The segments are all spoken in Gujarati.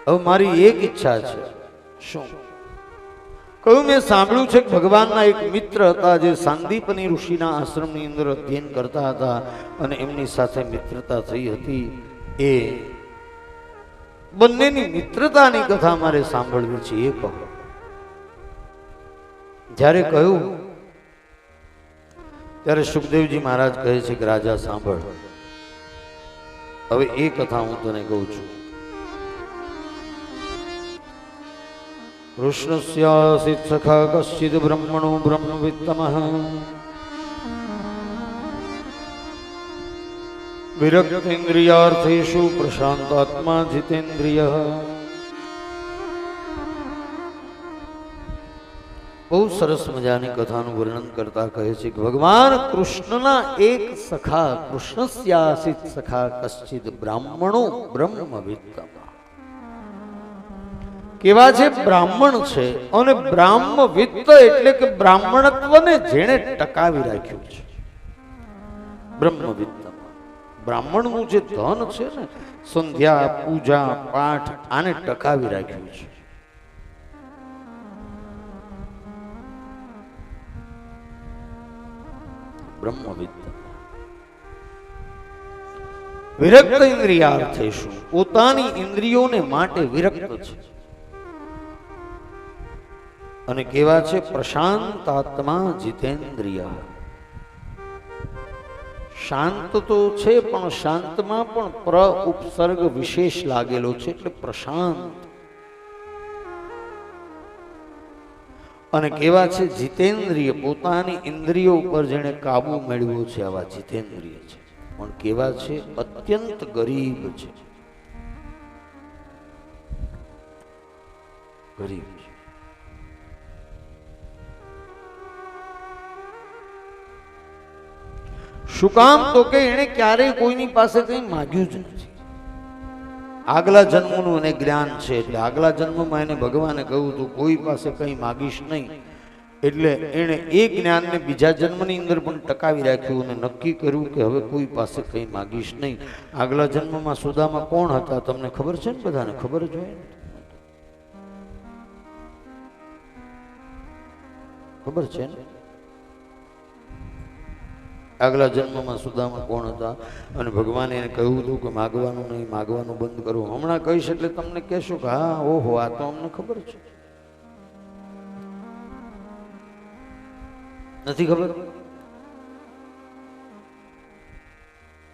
હવે મારી એક ઈચ્છા છે. શું? કહ્યું મેં સાંભળ્યું છે કે ભગવાનના એક મિત્ર હતા જે સાંદીપની ઋષિના આશ્રમની અંદર અધ્યયન કરતા હતા અને એમની સાથે મિત્રતા થઈ હતી. એ બંનેની મિત્રતાની કથા મારે સાંભળવી છે. એ કહો. જ્યારે કહ્યું ત્યારે સુખદેવજી મહારાજ કહે છે કે રાજા સાંભળ, હવે એ કથા હું તને કહું છું. કૃષ્ણસ્યાસિત સખા કશ્ચિદ બ્રહ્મણો બ્રહ્મવિત્તમઃ વિરક્તેન્દ્રિયાર્થેષુ પ્રશાંતાત્મા જીતેન્દ્રિયઃ. બહુ સરસ મજાની કથાનું વર્ણન કરતા કહે છે કે ભગવાન કૃષ્ણના એક સખા, કૃષ્ણસ્યાસિત સખા કશ્ચિદ બ્રાહ્મણો બ્રહ્મવિત્તમઃ. કેવા છે? બ્રાહ્મણ છે અને બ્રાહ્મવિત્ત એટલે કે બ્રાહ્મણત્વને જેણે ટકાવી રાખ્યું છે. બ્રહ્મવિત્ત બ્રાહ્મણનું જે ધન છે ને, સંધ્યા પૂજા પાઠ, આને ટકાવી રાખ્યું છે. બ્રહ્મવિત્ત. વિરક્ત ઇન્દ્રિયાર્થેષુ, પોતાની ઇન્દ્રિયોને માટે વિરક્ત છે. અને કેવા છે? પ્રશાંતાત્મા જીતેન્દ્રિય. શાંત તો છે પણ શાંતમાં પણ પ્ર ઉપસર્ગ વિશેષ લાગેલો છે એટલે પ્રશાંત. અને કેવા છે? જીતેન્દ્રિય, પોતાની ઇન્દ્રિયો ઉપર જેણે કાબુ મેળવ્યો છે આવા જીતેન્દ્રિય છે. પણ કેવા છે? અત્યંત ગરીબ છે. ગરીબ છે. શું કામ? તો કે એને ક્યારેય કોઈની પાસે કંઈ માગ્યું જ નથી. આગલા જન્મનું એને જ્ઞાન છે એટલે આગલા જન્મમાં એને ભગવાને કહ્યું હતું કોઈ પાસે કંઈ માગીશ નહીં. એટલે એને એ જ્ઞાનને બીજા જન્મની અંદર પણ ટકાવી રાખ્યું અને નક્કી કર્યું કે હવે કોઈ પાસે કંઈ માગીશ નહીં. આગલા જન્મમાં સુદામા કોણ હતા તમને ખબર છે ને? બધાને ખબર જ હોય. ખબર છે ને? આગલા જન્મમાં સુદામા કોણ હતા અને ભગવાને એને કહ્યું હતું કે માગવાનું નહીં, માગવાનું બંધ કરો. હમણાં કહીશ એટલે તમને કહેશો કે હા, ઓહો, આ તો અમને ખબર છે. નથી ખબર?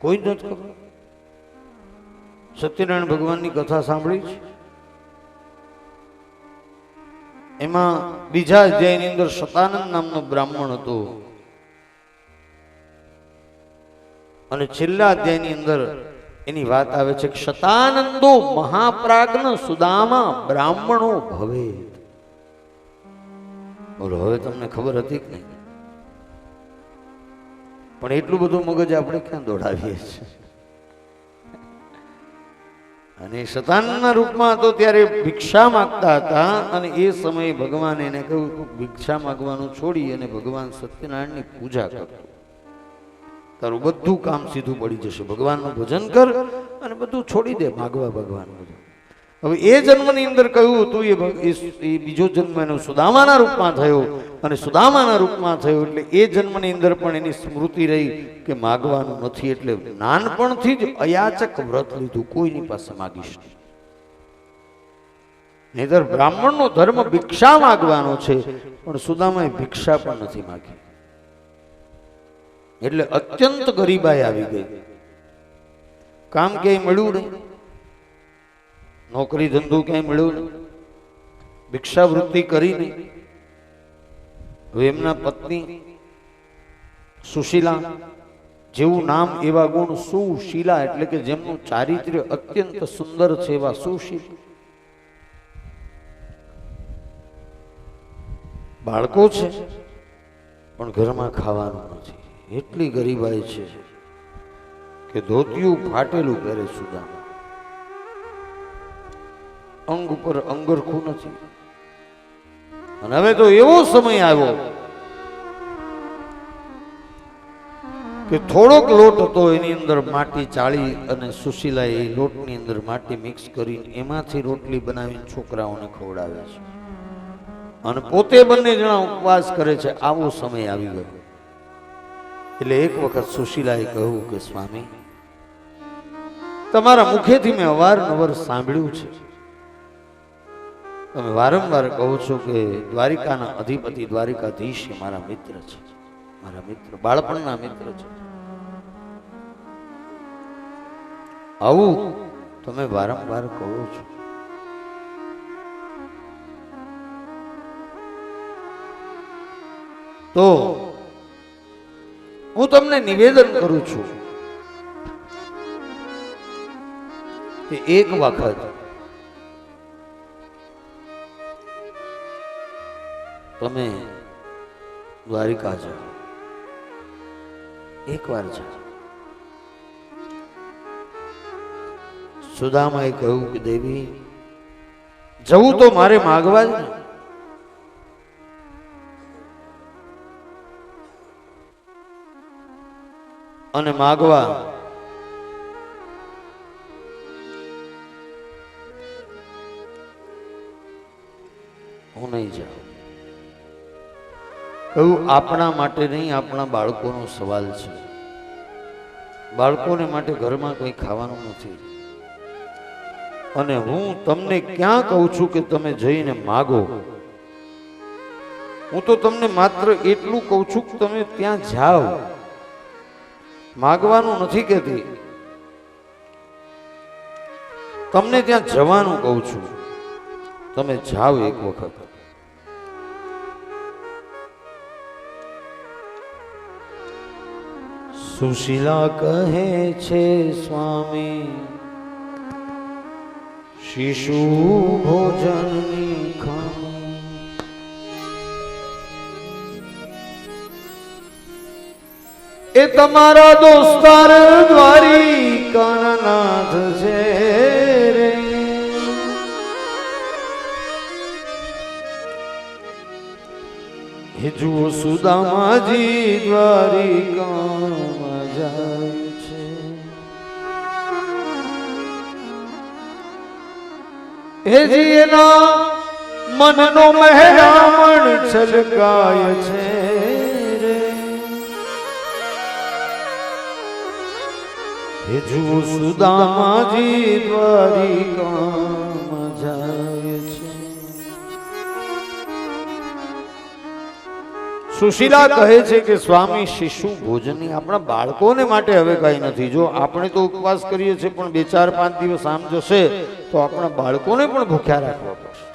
કોઈ નથી ખબર. સત્યનારાયણ ભગવાનની કથા સાંભળી છે. એમાં બીજા અધ્યાયની અંદર શતાનંદ નામનો બ્રાહ્મણ હતો અને છેલ્લા અધ્યાયની અંદર એની વાત આવે છે કે શતાનંદો મહાપ્રાજ્ઞ સુદામા બ્રાહ્મણો ભવે. બોલો, હવે તમને ખબર હતી કે નહીં? પણ એટલું બધું મગજ આપણે ક્યાં દોડાવીએ છીએ? અને શતાનંદના રૂપમાં હતો ત્યારે ભિક્ષા માંગતા હતા અને એ સમયે ભગવાન એને કહ્યું ભિક્ષા માંગવાનું છોડી અને ભગવાન સત્યનારાયણની પૂજા કરતો. તારું બધું કામ સીધું પડી જશે. ભગવાનનું ભજન કર અને બધું છોડી દે, માગવા ભગવાન. હવે એ જન્મની અંદર કહ્યું હતું એ બીજો જન્મ એનો સુદામાના રૂપમાં થયો અને સુદામાના રૂપમાં થયો એટલે એ જન્મની અંદર પણ એની સ્મૃતિ રહી કે માગવાનું નથી. એટલે નાનપણથી જ અયાચક વ્રત લીધું, કોઈની પાસે માગીશ નહીં. નહીંતર બ્રાહ્મણનો ધર્મ ભિક્ષા માગવાનો છે પણ સુદામાએ ભિક્ષા પણ નથી માગી. એટલે અત્યંત ગરીબાઈ આવી ગઈ. કામ ક્યાંય મળ્યું નહીં, નોકરી ધંધો ક્યાંય મળ્યો નહીં, ભિક્ષાવૃત્તિ કરી નહીં. હવે એમના પત્ની સુશીલા, જેવું નામ એવા ગુણ, સુશીલા એટલે કે જેમનું ચારિત્ર્ય અત્યંત સુંદર છે એવા સુશીલા. બાળકો છે પણ ઘરમાં ખાવાનું નથી. એટલી ગરીબાઈ છે કે ધોતિયું ફાટેલું પહેરે સુદામા, અંગ ઉપર અંગરખું નથી. અને હવે તો એવો સમય આવ્યો કે થોડોક લોટ હતો, એની અંદર માટી ચાળી અને સુશીલાએ એ લોટની અંદર માટી મિક્સ કરીને એમાંથી રોટલી બનાવીને છોકરાઓને ખવડાવે છે અને પોતે બંને જણા ઉપવાસ કરે છે. આવો સમય આવી ગયો. એટલે એક વખત સુશીલાએ કહ્યું કે સ્વામી, તમારા મુખેથી મેં અવારનવાર સાંભળ્યું છે, તમે વારંવાર કહો છો કે દ્વારિકાના અધિપતિ દ્વારિકાધીશ મારા મિત્ર છે, મારા મિત્ર, બાળપણના મિત્ર છે. આવું તમે વારંવાર કહો છો. તો હું તમને નિવેદન કરું છું કે એક વખત તમે દ્વારિકા જાઓ, એકવાર જાઓ. સુદામાએ કહ્યું કે દેવી, જવું તો મારે માગવા જ ને. અને માગવા હું નહીં જાઉં. કહ્યું આપણા માટે નહીં, આપણા બાળકોનો સવાલ છે. બાળકોને માટે ઘરમાં કંઈ ખાવાનું નથી. અને હું તમને ક્યાં કહું છું કે તમે જઈને માગો. હું તો તમને માત્ર એટલું કહું છું કે તમે ત્યાં જાઓ. માગવાનું નથી કહેતી, તમને ત્યાં જવાનું કહું છું. તમે જાઓ એક વખત. સુશીલા કહે છે સ્વામી, શિશુ ભોજનની ખામી. એ તમારા દોસ્તાર દ્વારિકાના નાથ છે રે. હે જુઓ સુદામાજી દ્વારિકામાં જાય છે. હેજી એના મનનો મહેરામણ છલકાય છે રે. હે જુઓ સુદામાજી દ્વારિકામાં જાય છે. સુશીલા કહે છે કે સ્વામી, શિશુ ભોજનની, આપણા બાળકોને માટે હવે કઈ નથી. જો આપણે તો ઉપવાસ કરીએ છીએ, પણ 2-4-5 દિવસ આમ જશે તો આપણા બાળકોને પણ ભૂખ્યા રાખવા પડશે.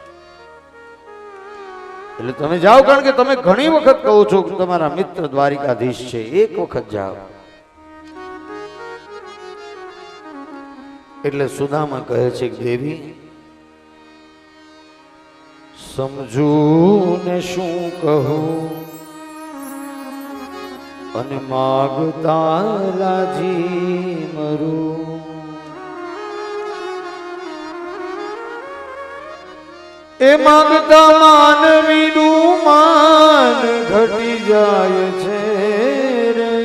એટલે તમે જાઓ, કારણ કે તમે ઘણી વખત કહો છો કે તમારા મિત્ર દ્વારિકાધીશ છે. એક વખત જાઓ. એટલે સુદામા કહે છે કે દેવી, સમજું ને શું કહું, અને માગતા લાજી મરું. એ માગતા માનવીનું માન ઘટી જાય છે રે.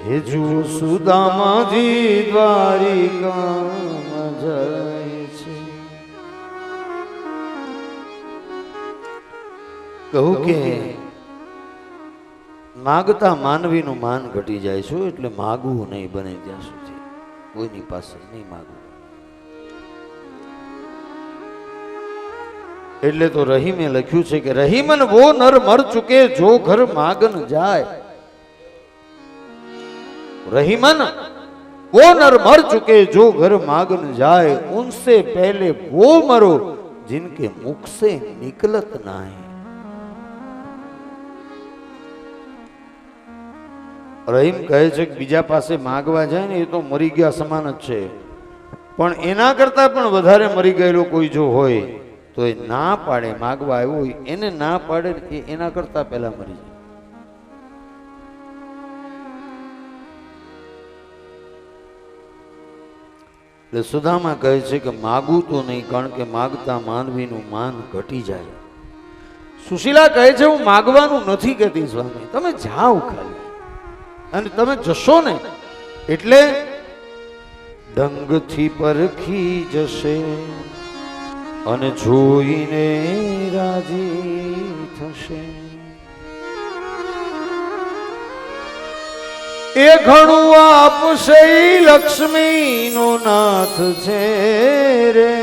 હે જુઓ સુદામાજી દ્વારિકામાં જાય છે. કહું કે માગતા માનવીનું માન ઘટી જાય છે. એટલે માગવું નહીં બને ત્યાં સુધી, કોઈની પાસે નહીં માગવું. એટલે તો રહીમે લખ્યું છે કે રહીમન વો નર મર ચુકે જો ઘર માગન જાય. रहीमन वो नर मर चुके जो घर मागन जाए, उनसे पहले वो मरो जिनके मुख से निकलत ना है. રહીમ કહે છે કે બીજા પાસે માગવા જાય ને એ તો મરી ગયા સમાન જ છે, પણ એના કરતા પણ વધારે મરી ગયેલો કોઈ જો હોય તો એ ના પાડે, માગવા આવ્યો હોય એને ના પાડે, એના કરતા પહેલા મરી જાય. એટલે સુદામા કહે છે કે માગવું તો નહીં, કારણ કે માગતા માનવીનું માન ઘટી જાય. સુશીલા કહે છે હું માગવાનું નથી કહેતી સ્વામી, તમે જાઓ ખાલી, અને તમે જશો ને એટલે ડંગથી પરખી જશે અને જોઈને રાજી થશે. એ ઘણું આપશે લક્ષ્મીનો નાથ છે રે,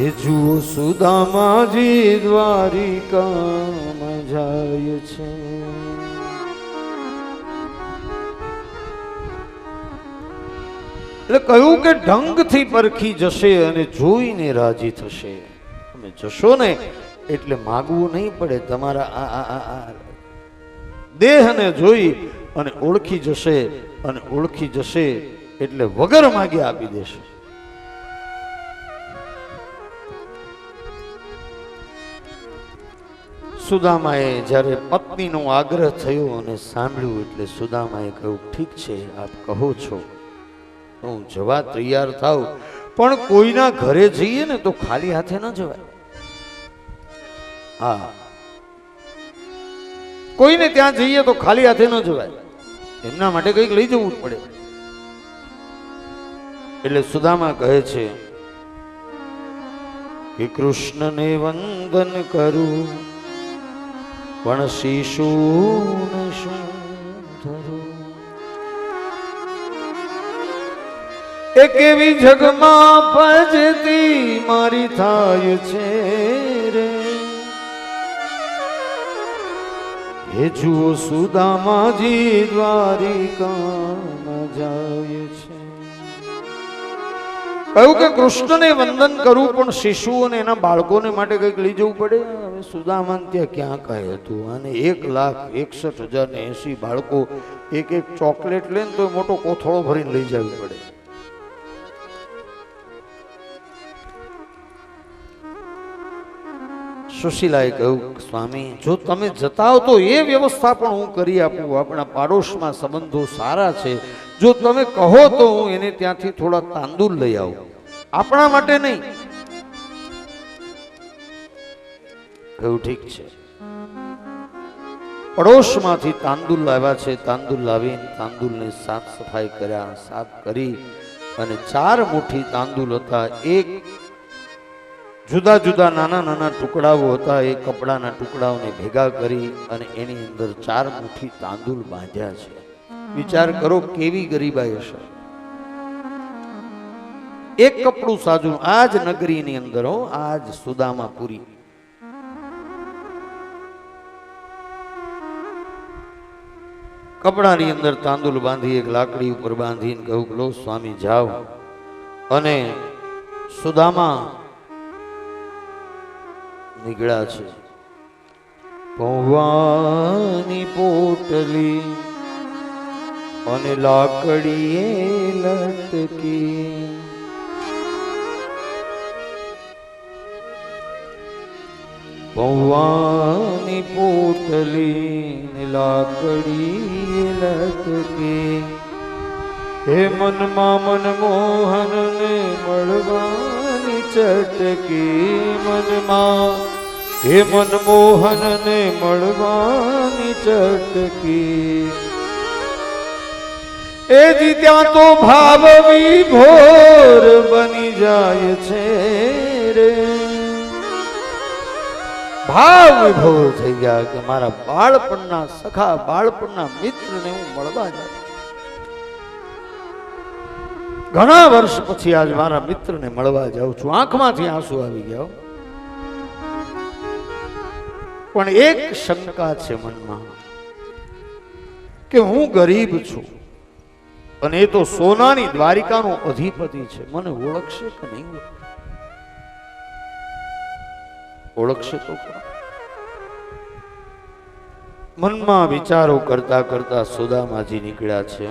એ જુઓ સુદામાજી દ્વારિકામાં જાય છે. એટલે કહ્યું કે ઢંગથી પરખી જશે અને જોઈને રાજી થશે. તમે જશો ને એટલે માગવું નહીં પડે, તમારા આ દેહને જોઈ અને ઓળખી જશે, અને ઓળખી જશે એટલે વગર માગે આપી દેશે. સુદામાએ જ્યારે પત્નીનો આગ્રહ થયો અને સાંભળ્યું એટલે સુદામાએ કહ્યું ઠીક છે આપ કહો છો, હું જવા તૈયાર થાવ, પણ કોઈના ઘરે જઈએ ને તો ખાલી હાથે ન જવાય. હા, કોઈને ત્યાં જઈએ તો ખાલી હાથે ન જવાય, એમના માટે કંઈક લઈ જવું જ પડે. એટલે સુદામા કહે છે કે કૃષ્ણને વંદન કરું પણ શિશુને શું ધરું. એક એવી જગમાં ભજતી મારી થાય છે રે, એ જુઓ સુદામાજી દ્વારિકામાં જાય છે. કહ્યું કે કૃષ્ણને વંદન કરું પણ શિશુઓને એના બાળકોને માટે કંઈક લઈ જવું પડે. હવે સુદામાન ત્યાં ક્યાં કાંઈ હતું, અને 1,61,080 બાળકો એક એક ચોકલેટ લઈને તો મોટો કોથળો ભરીને લઈ જવી પડે. સુશીલાએ કહ્યું સ્વામી જો તમે જતા હો તો એ વ્યવસ્થા પણ હું કરી આપું, આપણા પાડોશમાં સંબંધો સારા છે, જો તમે કહો તો હું એને ત્યાંથી થોડા તાંદુલ લઈ આવું, આપણા માટે નહીં. કહ્યું ઠીક છે. પડોશમાંથી તાંદુલ લાવ્યા છે, તાંદુલ લાવીને તાંદુલને સાફ સફાઈ કર્યા, સાફ કરી અને 4 મુઠ્ઠી તાંદુલ હતા, એક જુદા જુદા નાના નાના ટુકડાઓ હતા, એ કપડાના ટુકડાઓને ભેગા કરી અને એની અંદર 4 મુઠ્ઠી તાંદુલ બાંધ્યા છે. વિચાર કરો કેવી ગરીબાઈ હશે. એક કપડું સાજું, આજ નગરીની અંદર હો, આજ સુદામાપુરી. કપડાની અંદર તાંદુલ બાંધી એક લાકડી ઉપર બાંધીને કહ્યું લો સ્વામી જાઓ, અને સુદામા નીકળ્યા છે. પૌવાની પોટલી અને લાકડીએ લટકી, પૌવાની પોટલી ને લાકડીએ લટકી, હે મનમાં મનમોહન ને મળવાની ચટકી, મનમાં હે મનમોહન ને મળવાની ચટકી. એ જી ત્યાં તો ભાવ વિભોર બની જાય છે રે, ભાવ વિભોર થઈ ગયા કે મારા બાળપણના સખા, બાળપણના મિત્રને હું મળવા જાય. ઘણા વર્ષ પછી આજ મારા મિત્રને મળવા જાઉં છું. આંખમાંથી આંસુ આવી ગયા, પણ એક શંકા છે મનમાં કે હું ગરીબ છું અને એ તો સોનાની દ્વારિકાનો અધિપતિ છે, મને ઓળખશે કે નહીં ઓળખશે તો મનમાં વિચારો કરતા કરતા સુદામાજી નીકળ્યા છે.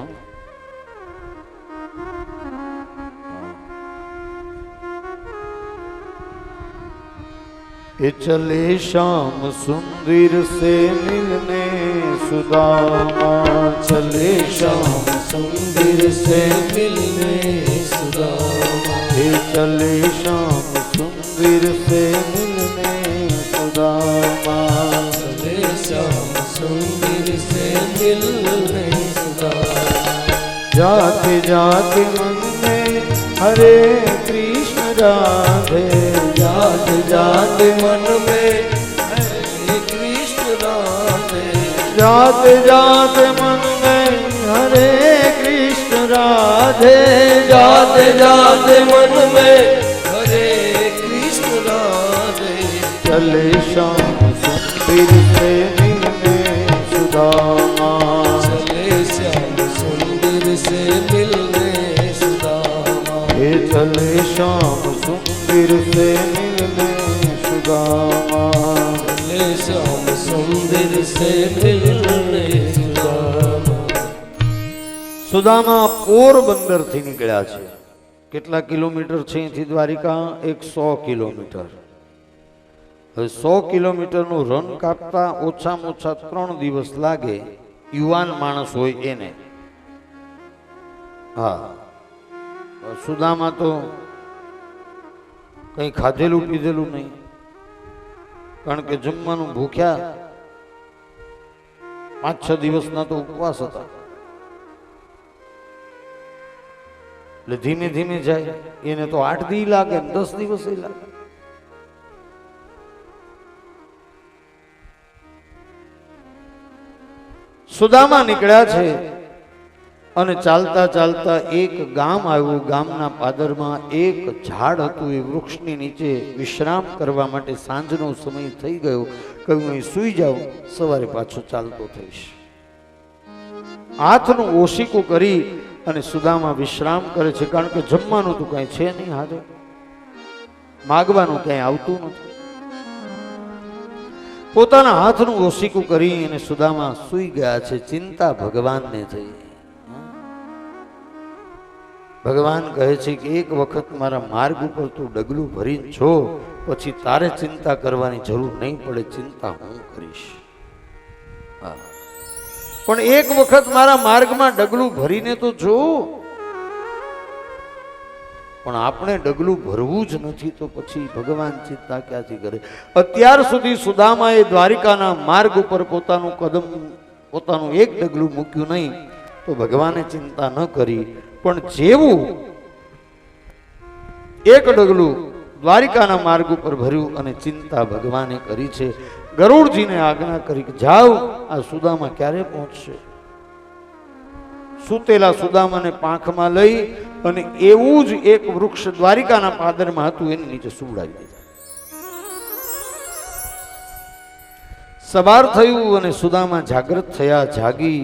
ये चले शाम सुंदर से मिलने सुदामा, चले शाम सुंदर से मिलने सुदामा, ये चले शाम सुंदर से मिलने सुदामा, चले श्याम सुंदर से मिलने सुदामा। जाते जाते मन में हरे कृष्ण राधे, जाते जाते मन में हरे कृष्ण राधे, जाते जाते मन में हरे कृष्ण राधे, जाते जाते मन में हरे कृष्ण राधे। चले श्याम सुंदर से मिलने सुदामा, चले श्याम सुंदर से मिलने सुदामा। हे चले श्याम सुंदर से मिलने सुदामा, चले श्याम सुंदर से मिलने सुदामा। સુદામા પોરબંદર થી નીકળ્યા છે. કેટલા કિલોમીટર છે અહીંથી દ્વારિકા? 100 કિલોમીટર. હવે 100 કિલોમીટરનું રન કાપતા ઓછામાં ઓછા 3 દિવસ લાગે યુવાન માણસ હોય એને. હા, સુદામા તો કંઈ ખાધેલું પીધેલું નહીં, કારણ કે જમવાનું ભૂખ્યા 5-6 દિવસના તો ઉપવાસ હતા. એટલે ધીમે ધીમે જાય. એને તો 8 દી લાગે, 10 દિવસ લાગે. સુદામા નીકળ્યા છે અને ચાલતા ચાલતા એક ગામ આવ્યું. ગામના પાદરમાં એક ઝાડ હતું. એ વૃક્ષની નીચે વિશ્રામ કરવા માટે સાંજનો સમય થઈ ગયો. કહ્યું અહીં સૂઈ જાઉં, સવારે પાછો ચાલતો થઈશ. હાથનું ઓશીકું કરી અને સુદામા વિશ્રામ કરે છે, કારણ કે જમવાનું તો કઈ છે નહીં હારે, માગવાનું ક્યાંય આવતું નથી. પોતાના હાથનું ઓશીકું કરી અને સુદામા સૂઈ ગયા છે. ચિંતા ભગવાનને થઈ. ભગવાન કહે છે કે એક વખત મારા માર્ગ ઉપર તું ડગલું ભરીને છો, પછી તારે ચિંતા કરવાની જરૂર નહીં પડે, ચિંતા હું કરીશ. પણ એક વખત મારા માર્ગમાં ડગલું ભરીને તો જો. પણ આપણે ડગલું ભરવું જ નથી તો પછી ભગવાન ચિંતા ક્યાંથી કરે? અત્યાર સુધી સુદામાએ દ્વારિકાના માર્ગ ઉપર પોતાનું કદમ, પોતાનું એક ડગલું મૂક્યું નહીં તો ભગવાને ચિંતા ન કરી. પણ જેવું એક ડગલું દ્વારિકાના માર્ગ ઉપર ભર્યું અને ચિંતા ભગવાને કરી છે. ગરુડજીને આજ્ઞા કરી કે જાઓ, આ સુદામા ક્યારે પહોંચશે? સૂતેલા સુદામાને પાંખમાં લઈ અને એવું જ એક વૃક્ષ દ્વારિકાના પાદરમાં હતું એની નીચે સુવડાવી દીધા. સવાર થયું અને સુદામા જાગૃત થયા. જાગી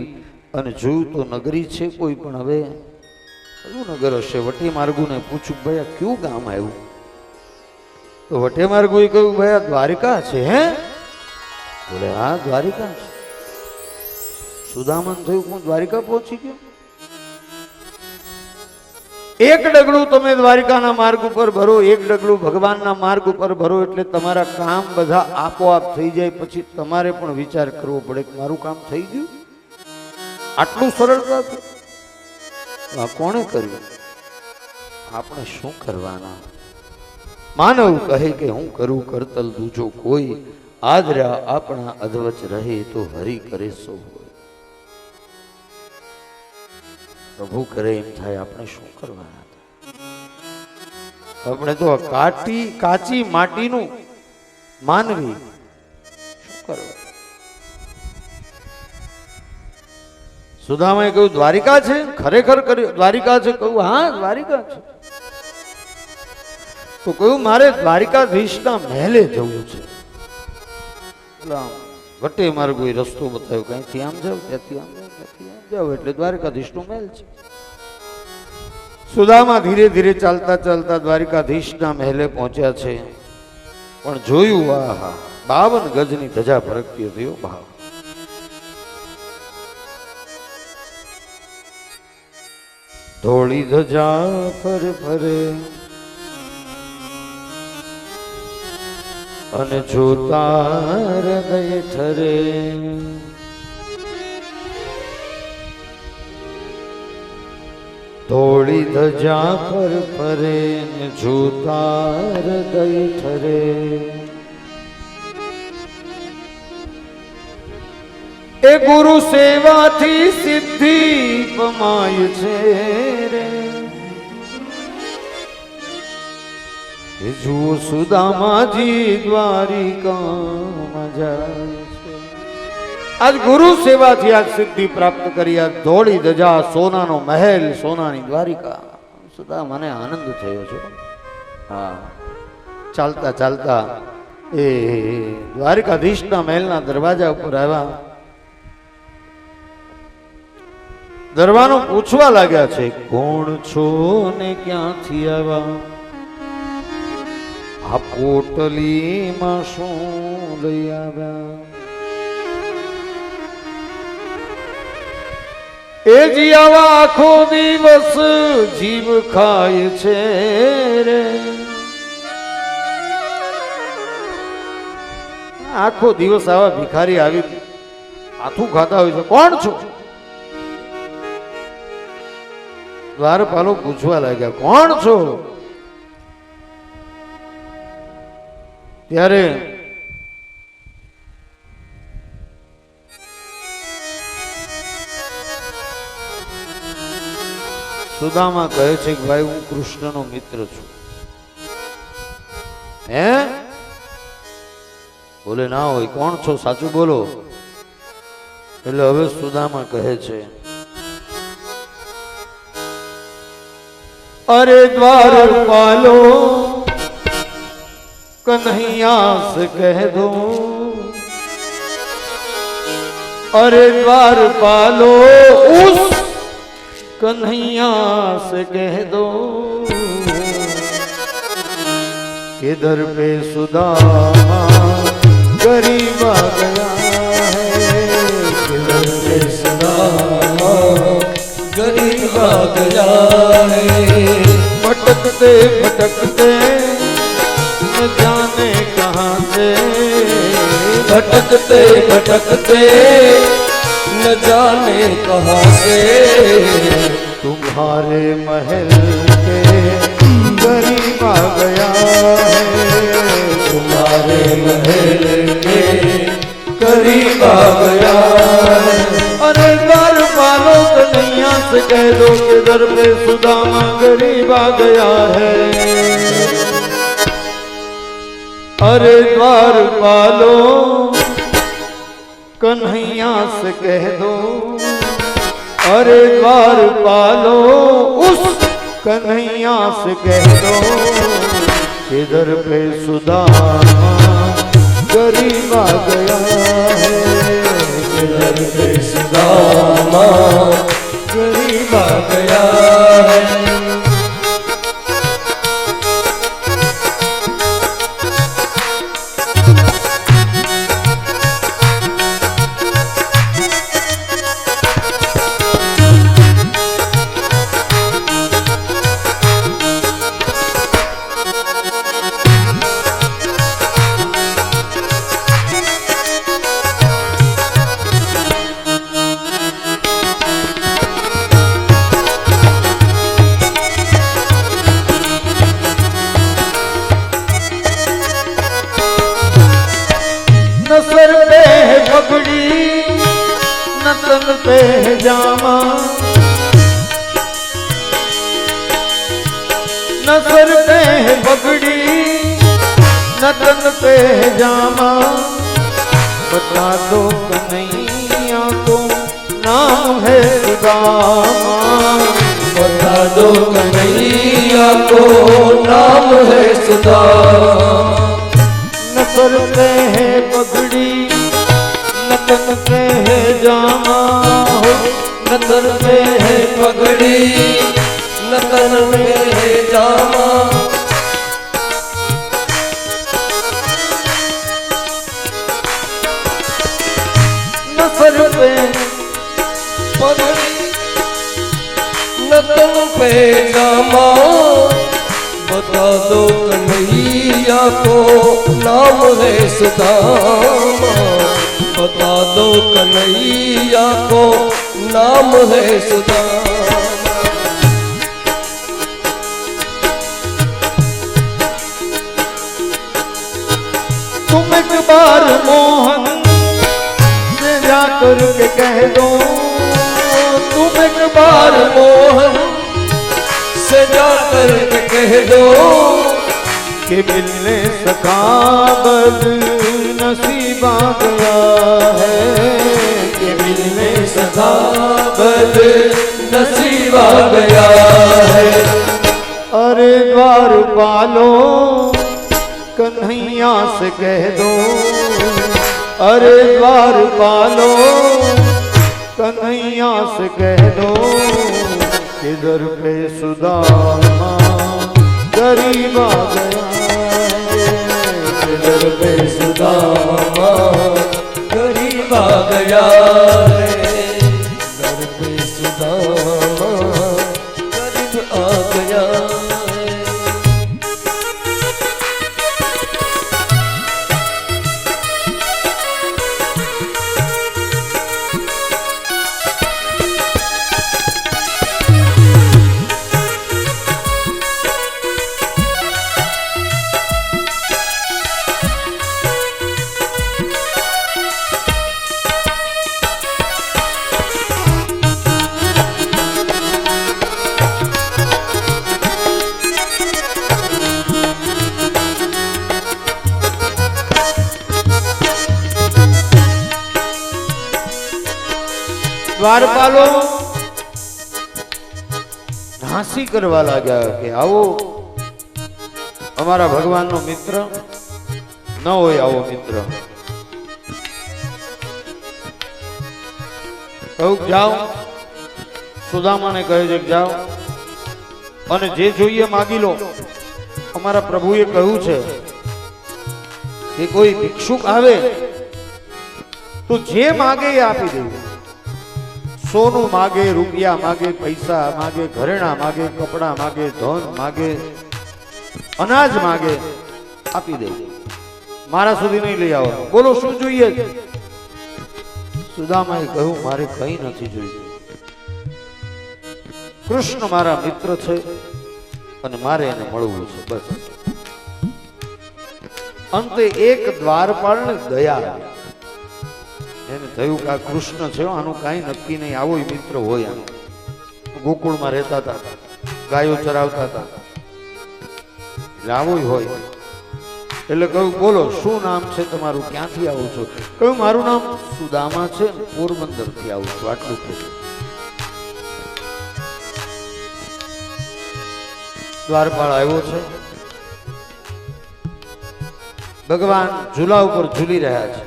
અને જોયું તો નગરી છે કોઈ, પણ હવે કયું નગર હશે? વટે માર્ગુને પૂછ્યું, ભાઈ આ કયું ગામ આવ્યું? તો વટે માર્ગુએ કહ્યું, ભાઈ આ દ્વારિકા છે. હે? બોલે હા દ્વારિકા છે. સુદામાને થયું હું દ્વારિકા પહોંચી ગયો. એક ડગલું તમે દ્વારિકાના માર્ગ ઉપર ભરો, એક ડગલું ભગવાનના માર્ગ ઉપર ભરો એટલે તમારા કામ બધા આપોઆપ થઈ જાય. પછી તમારે પણ વિચાર કરવો પડે કે મારું કામ થઈ ગયું. આટલું સરળતાથી આ કોણે કર્યું? આપણે શું કરવાના? માનવ કહે કે હું કરું કરતલ દૂજો કોઈ, આદરા આપણા અધવચ રહે તો હરિ કરે સો હોય. પ્રભુ કરે એમ થાય. આપણે શું કરવાના? આપણે તો કાચી માટીનું માનવી શું કરવા? સુદામાએ કહ્યું દ્વારિકા છે? ખરેખર દ્વારિકા છે? કહ્યું હા દ્વારિકા છે. તો કહ્યું મારે દ્વારિકાધીશના મહેલે જવું છે. વટે મારે કોઈ રસ્તો બતાવ્યો, ક્યાંથી આમ જાવ, ત્યાંથી આમ જાવ, ત્યાંથી આમ જાવ, એટલે દ્વારકાધીશનો મહેલ છે. સુદામા ધીરે ધીરે ચાલતા ચાલતા દ્વારિકાધીશના મહેલે પહોંચ્યા છે. પણ જોયું, આહા, 52 ગજની ધજા ફરકતી હતી. ભાવ ધોળી ધજા ફરે ફરે અને જોતા હૃદય ઠરે. ધોળી ધજા પર ફરે ને જોતાર દઈ ઠરે એ ગુરુ સેવાથી સિદ્ધિ પમાય છે રે એ જુઓ સુદામાજી દ્વારિકામાં જાય છે આજ ગુરુ સેવાથી આજ સિદ્ધિ પ્રાપ્ત કરી આજ ધોળી ધજા સોનાનો મહેલ સોનાની દ્વારિકા સુદામાને આનંદ થયો છે હા ચાલતા ચાલતા એ દ્વારિકાધીશના મહેલના દરવાજા ઉપર આવ્યા દરવાનો પૂછવા લાગ્યા છે કોણ છો ને ક્યાંથી આવ્યા આ પોટલીમાં શું લઈ આવ્યા એ જી આવા આખો દિવસ જીવ ખાય છે રે આખો દિવસ આવા ભિખારી આવી આથું ખાતા હોય છે કોણ છો દ્વારપાલો પૂછવા લાગ્યા કોણ છો ત્યારે સુદામા કહે છે કે ભાઈ હું કૃષ્ણનો મિત્ર છું હે બોલે ના હોય કોણ છો સાચું બોલો એટલે હવે સુદામા કહે છે अरे द्वारपालो कन्हैया से कह दो अरे द्वारपालो उस कन्हैया से कह दो कि दर पे सुदामा गरीब आ गया है कि दर पे सुदामा गरीब आ गया है भटकते भटकते न जाने कहाँ से भटकते भटकते न जाने कहाँ से तुम्हारे महल के करीब आ गया है तुम्हारे महल के करीब आ गया है अरे द्वारपालो कन्हैया से कह दो कि दर पे सुदामा गरीब आ गया है अरे द्वारपालो कन्हैया से कह दो अरे द्वारपालो उस कन्हैया से कह दो कि दर पे सुदामा गरीब आ गया है दर पे सुदामा गरीब आ गया है न सर पे है पगड़ी न तन पे है जामा न सर पे है पगड़ी न तन पे है जामा बता दो कन्हैया को नाम है सुदामा बता दो कन्हैया को नाम है सुदामा न सर पे है पगड़ी न तन पे है जामा हो न तन पे है पगड़ी न तन पे है जामा न सर पे पगड़ी न तन पे जामा बता दो कन्हैया को नाम है सुदामा बता दो कन्हैया को नाम है सुदामा करके कह दो तुम एक बार मोहन से जाकर के कह दो कि मिलने सखा बद नसीबा गया है, कि मिलने सदा बद नसीबा गया है। अरे द्वार पालो कन्हैया से कह दो, अरे द्वार पालो कन्हैया से कह दो किधर पे सुदामा गरीब आ गया है, किधर पे सुदामा गरीब आ गया है, किधर पे सुदामा गरीब आ गया है। દ્વારપાલો હાંસી કરવા લાગ્યા કે આવો અમારા ભગવાનનો મિત્ર ન હોય આવો મિત્ર, કહું જાઓ સુદામાને કહે છે કે જાઓ અને જે જોઈએ માગી લો. અમારા પ્રભુએ કહ્યું છે કે કોઈ ભિક્ષુક આવે તો જે માગે એ આપી દેવું. सोनू मागे, रुपया मागे, पैसा मागे, घरेणा मागे, कपड़ा मागे, धन मागे, अनाज मागे, आपी दे. मारा सुधी नहीं लई आવો. बोलो શું જોઈએ? સુદામાએ કહ્યું મારે કંઈ નથી જોઈતું. કૃષ્ણ મારા મિત્ર છે અને મારે એને મળવું છે બસ. અંતે એક દ્વારપાળને દયા આવી. એને થયું કે આ કૃષ્ણ છે, આનું કાંઈ નક્કી નહીં, આવો મિત્ર હોય. આનો ગોકુળમાં રહેતા હતા, ગાયો ચરાવતા હતા, એટલે આવો હોય. એટલે કહ્યું બોલો શું નામ છે તમારું, ક્યાંથી આવો છો? કહ્યું મારું નામ સુદામા છે, પોરબંદર થી આવું છું. આટલું કહ્યું. દ્વારપાળ આવ્યો છે. ભગવાન ઝૂલા ઉપર ઝૂલી રહ્યા છે.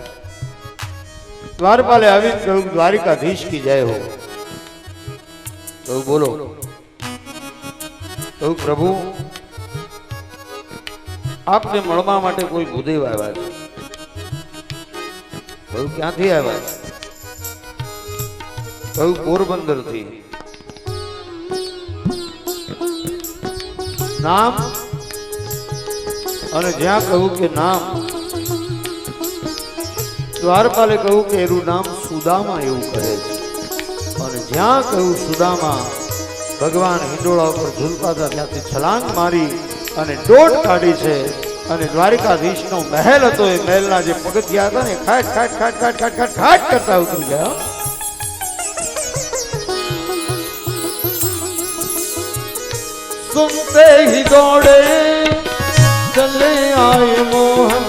द्वारपाले आवीने कहूं द्वारिकाधीश की जय हो. कहूं बोलो. कहूं प्रभु आपने मळवा माटे कोई भूदेव आव्या छे. कहूं क्यांथी आव्या? कहूं पोरबंदर थी. नाम अने ज्यां कहूं के नाम द्वारपाले कहूं के एरू नाम सुदामा एवं कहे छे. ज्यां कहूं सुदामा भगवान हिंडोळा पर झूलता था त्याथी छलांग मारी अने डोट काढी छे. अने द्वारिकाधीशनो महल हतो ए महलना जे पगथिया हता ने खाट खाट खाट खाट खाट खाट खाट करता उतरी गया. सुनते ही दौड़े चले आए मोहन,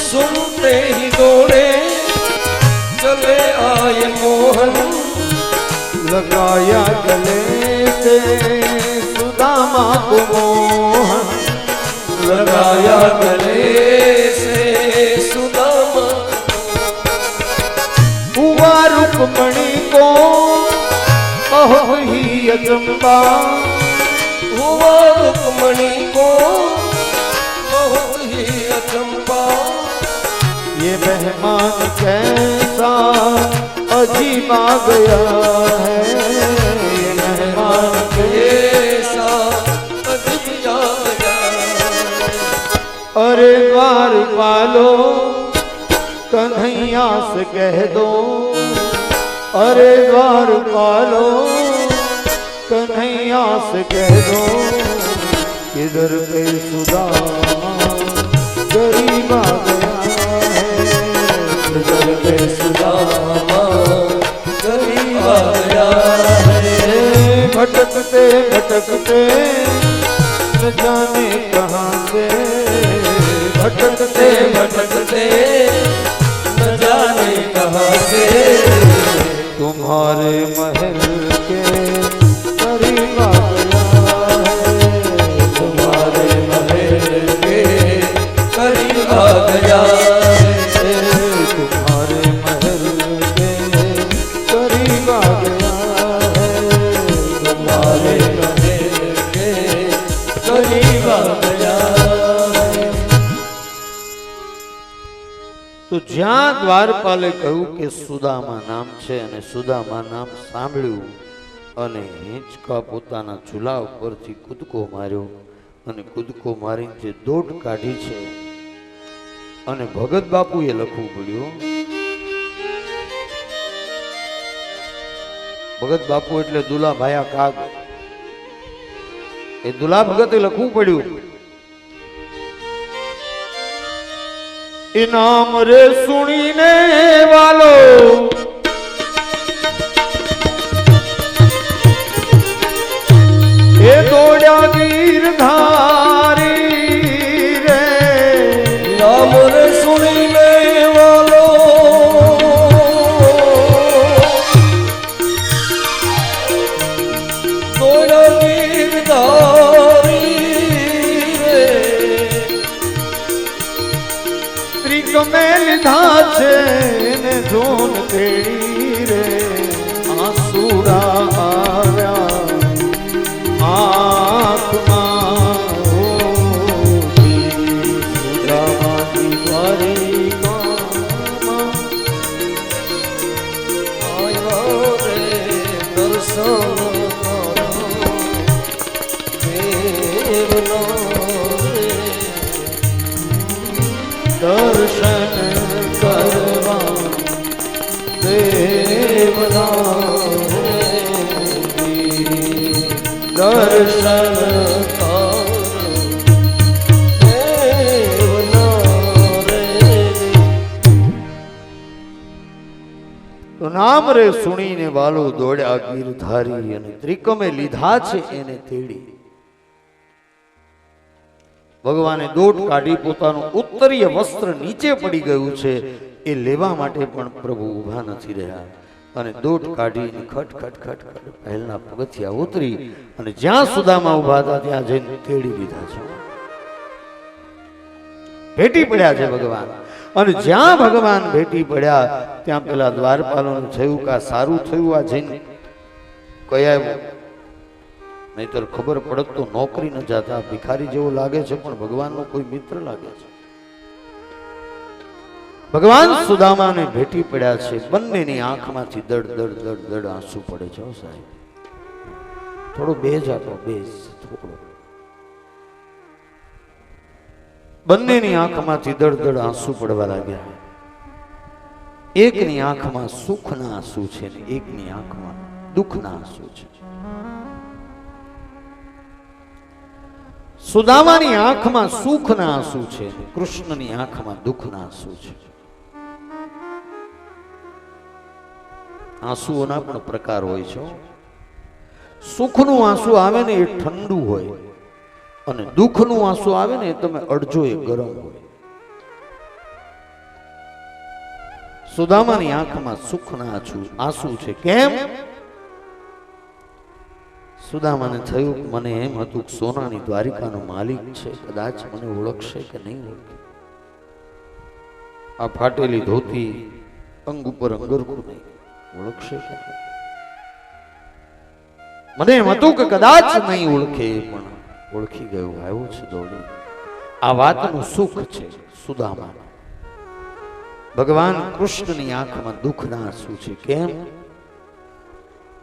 सुनते ही दौड़े चले आए मोहन, लगाया गले से सुदामा को मोहन, लगाया गले से सुदामा. हुआ रुक्मणी को बहुत ही अचंबा, हुआ रुक्मणी को बहुत ही अचंबा. ये मेहमान कैसा अजीब आ गया है, ये मेहमान कैसा अजीब आ गया. अरे द्वारपालो कन्हैया से कह दो, अरे द्वारपालो कन्हैया से कह दो किधर पे सुदामा गरीब आ गया है, नजर पे सुदामा गरीब आ गया है। भटकते भटकते न जाने कहाँ से, भटकते भटकते न जाने कहाँ से तुम्हारे महल के करीब आ गया है। तुम्हारे महल के करीब आ गया है। तुम्हारे महल के करीब आ गया है। तुम्हारे महल के करीब आ गया है। તો જ્યાં દ્વારપાલે કહ્યું કે સુદામા નામ છે અને સુદામા નામ સાંભળ્યું અને હિંચકા પોતાના ઝૂલા ઉપરથી કૂદકો માર્યો અને કૂદકો મારીને જે દોટ કાઢી છે અને ભગત બાપુએ લખવું પડ્યું. ભગત બાપુ એટલે દુલા ભાયા કાગ, એ દુલા ભગતે લખવું પડ્યું, इनाम रे सुनीने वालो ए दौड़ा गिरधारी रे, नाम रे सुनीने वालो दौड़ा गिरधारी रे। त्रिक में लिधा छे ने धून तेड़ी रे, आंसुड़ा आव्या आँख में होती, सुदामा की द्वारिकाમાં आयो रे दर्शन करो देवनो रे। दर्शन करवा देवना दर्शन તો નામ રે સુણીને વાલો દોડ્યા ગીરધારી અને ત્રિકમે લીધા છે એને તેડી. ભગવાને દોટ કાઢી પોતાનું ઉત્તરીય વસ્ત્ર નીચે પડી ગયું છે એ લેવા માટે પણ પ્રભુ ઊભા નથી રહ્યા અને દોટ કાઢીને ખટ ખટ ખટ ખટ પહેલના પગથિયા ઉતરી અને જ્યાં સુદામા ઊભા હતા ત્યાં જઈને તેડી લીધા છે. ભેટી પડ્યા છે ભગવાન. અને જ્યાં ભગવાન ભેટી પડ્યા ત્યાં પેલા દ્વારપાલોને થયું કે આ સારું થયું આ જઈને કયા નહીતર ખબર પડત તો નોકરી ન જાતા, ભિખારી જેવો લાગે છે પણ ભગવાનનો કોઈ મિત્ર લાગે છે. ભગવાન સુદામાને ભેટી પડ્યા છે. બંનેની આંખમાંથી દડ દડ દડ દડ આંસુ પડે છે. સાહેબ થોડો બેજ આપો, બેજ થોડો. બંનેની આંખમાંથી દડ દડ આંસુ પડવા લાગ્યા. એકની આંખમાં સુખના આંસુ છે ને એકની આંખમાં દુઃખના આંસુ છે. સુદામાની આંખમાં સુખના આંસુ છે, કૃષ્ણની આંખમાં દુઃખના આંસુ છે. આંસુઓના પણ પ્રકાર હોય છે. સુખનું આંસુ આવે ને એ ઠંડુ હોય અને દુઃખનું આંસુ આવે ને એ તમે અડજો એ ગરમ હોય. સુદામાની આંખમાં સુખના આંસુ છે. કેમ? સુદામાને થયું મને એમ હતું કે સોનાની દ્વારિકાનો માલિક છે, કદાચ મને ઓળખશે કે નહીં ઓળખે. આ ફાટેલી ધોતી, અંગ ઉપર અંગરખું નહીં, ઓળખશે કે નહીં? મને એમ હતું કે કદાચ નહીં ઓળખે, પણ ઓળખી ગયું, આવ્યું છે દોડી. આ વાતનું સુખ છે સુદામા. ભગવાન કૃષ્ણની આંખમાં દુઃખના આંસુ છે. કેમ?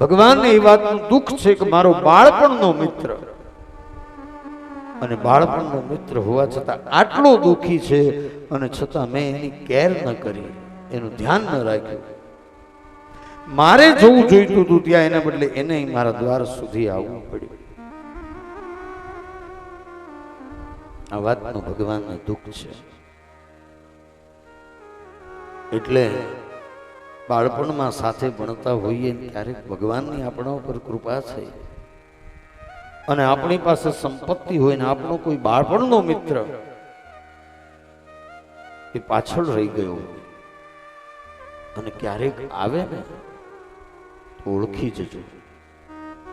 ભગવાનને એ વાતનું દુઃખ છે કે મારો બાળપણનો મિત્ર અને બાળપણનો મિત્ર હોવા છતાં આટલો દુઃખી છે અને છતાં મેં એની કેર ન કરી, એનું ધ્યાન ન રાખ્યું. મારે જવું જોઈતું હતું ત્યાં, એના બદલે એને મારા દ્વાર સુધી આવવું પડ્યું. આ વાતનું ભગવાનને દુઃખ છે. એટલે બાળપણમાં સાથે ભણતા હોઈએ ક્યારેક ભગવાનની આપણા ઉપર કૃપા છે અને આપણી પાસે સંપત્તિ હોય ને આપણો કોઈ બાળપણનો મિત્ર એ પાછળ રહી ગયો અને ક્યારેક આવે ને તો ઓળખી જજો,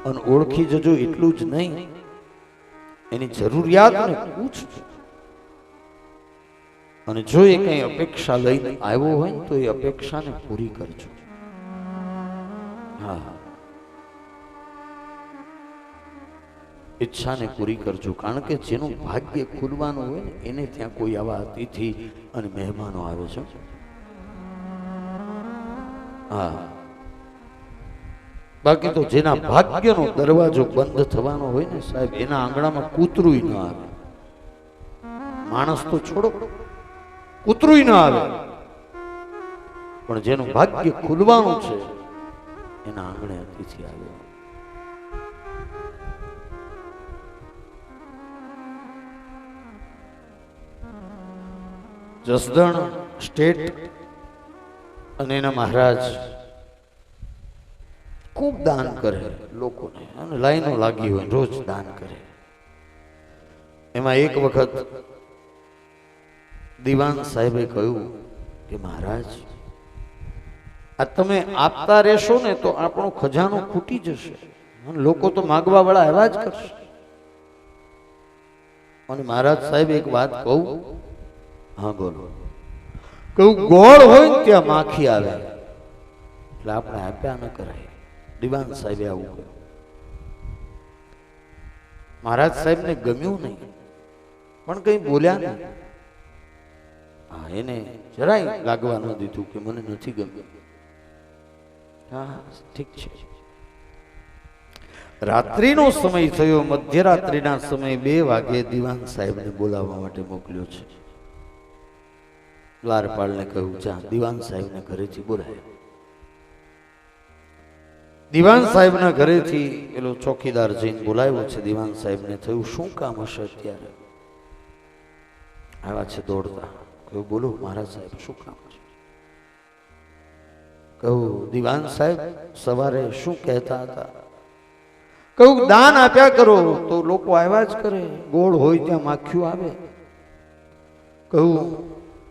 અને ઓળખી જજો એટલું જ નહીં, એની જરૂરિયાતને પૂછજો, અને જો એ કઈ અપેક્ષા લઈને આવ્યો હોય ને તો એ અપેક્ષાને પૂરી કરજો. હા, ઈચ્છાને પૂરી કરજો, કારણ કે જેનું ભાગ્ય ખુલવાનું હોય ને એને ત્યાં કોઈ આવા અતિથિ અને મહેમાનો આવે છે. હા, બાકી તો જેના ભાગ્યનો દરવાજો બંધ થવાનો હોય ને સાહેબ, એના આંગણામાં કૂતરું ન આવે. માણસ તો છોડો, કૂતરું ન આવે, પણ જેનું ભાગ્ય ખુલવાનું છે એના આંગણે અતિથિ આવે. જસદણ સ્ટેટ અને એના મહારાજ ખૂબ દાન કરે લોકોને, અને લાઈનો લાગી હોય રોજ દાન કરે. એમાં એક વખત દીવાન સાહેબે કહ્યું કે મહારાજ, આ તમે આપતા રહેશો ને તો આપણો ખજાનો ખૂટી જશે, અને લોકો તો માગવા વાળા એવા જ કરશે. અને મહારાજ સાહેબ એક વાત કહું? હા બોલો. કહું ગોળ હોય ને ત્યાં માખી આવે, એટલે આપણે આપ્યા ન કરાય. દીવાન સાહેબે આવું કહ્યું. મહારાજ સાહેબને ગમ્યું નહીં, પણ કઈ બોલ્યા નહીં. હા, એને જરાય લાગવા ન દીધું કે મને નથી ગમ્યું. હા ઠીક છે. રાત્રિનો સમય થયો, મધ્યરાત્રિના સમય 2 વાગે દીવાન સાહેબને બોલાવવા માટે મોકલ્યો છે. દ્વારપાળને કહ્યું જા દીવાન સાહેબને ઘરેથી બોલાય. દીવાન સાહેબના ઘરેથી પેલો ચોકીદાર જઈને બોલાવ્યો છે. દીવાન સાહેબને થયું શું કામ હશે અત્યારે? આવ્યા છે દોડતા. કહ્યું બોલો મહારાજ સાહેબ શું કામ છે? કહું દીવાન સાહેબ સવારે શું કહેતા હતા? કહું દાન આપ્યા કરો તો લોકો આવ્યા જ કરે, ગોળ હોય ત્યાં માખીઓ આવે. કહું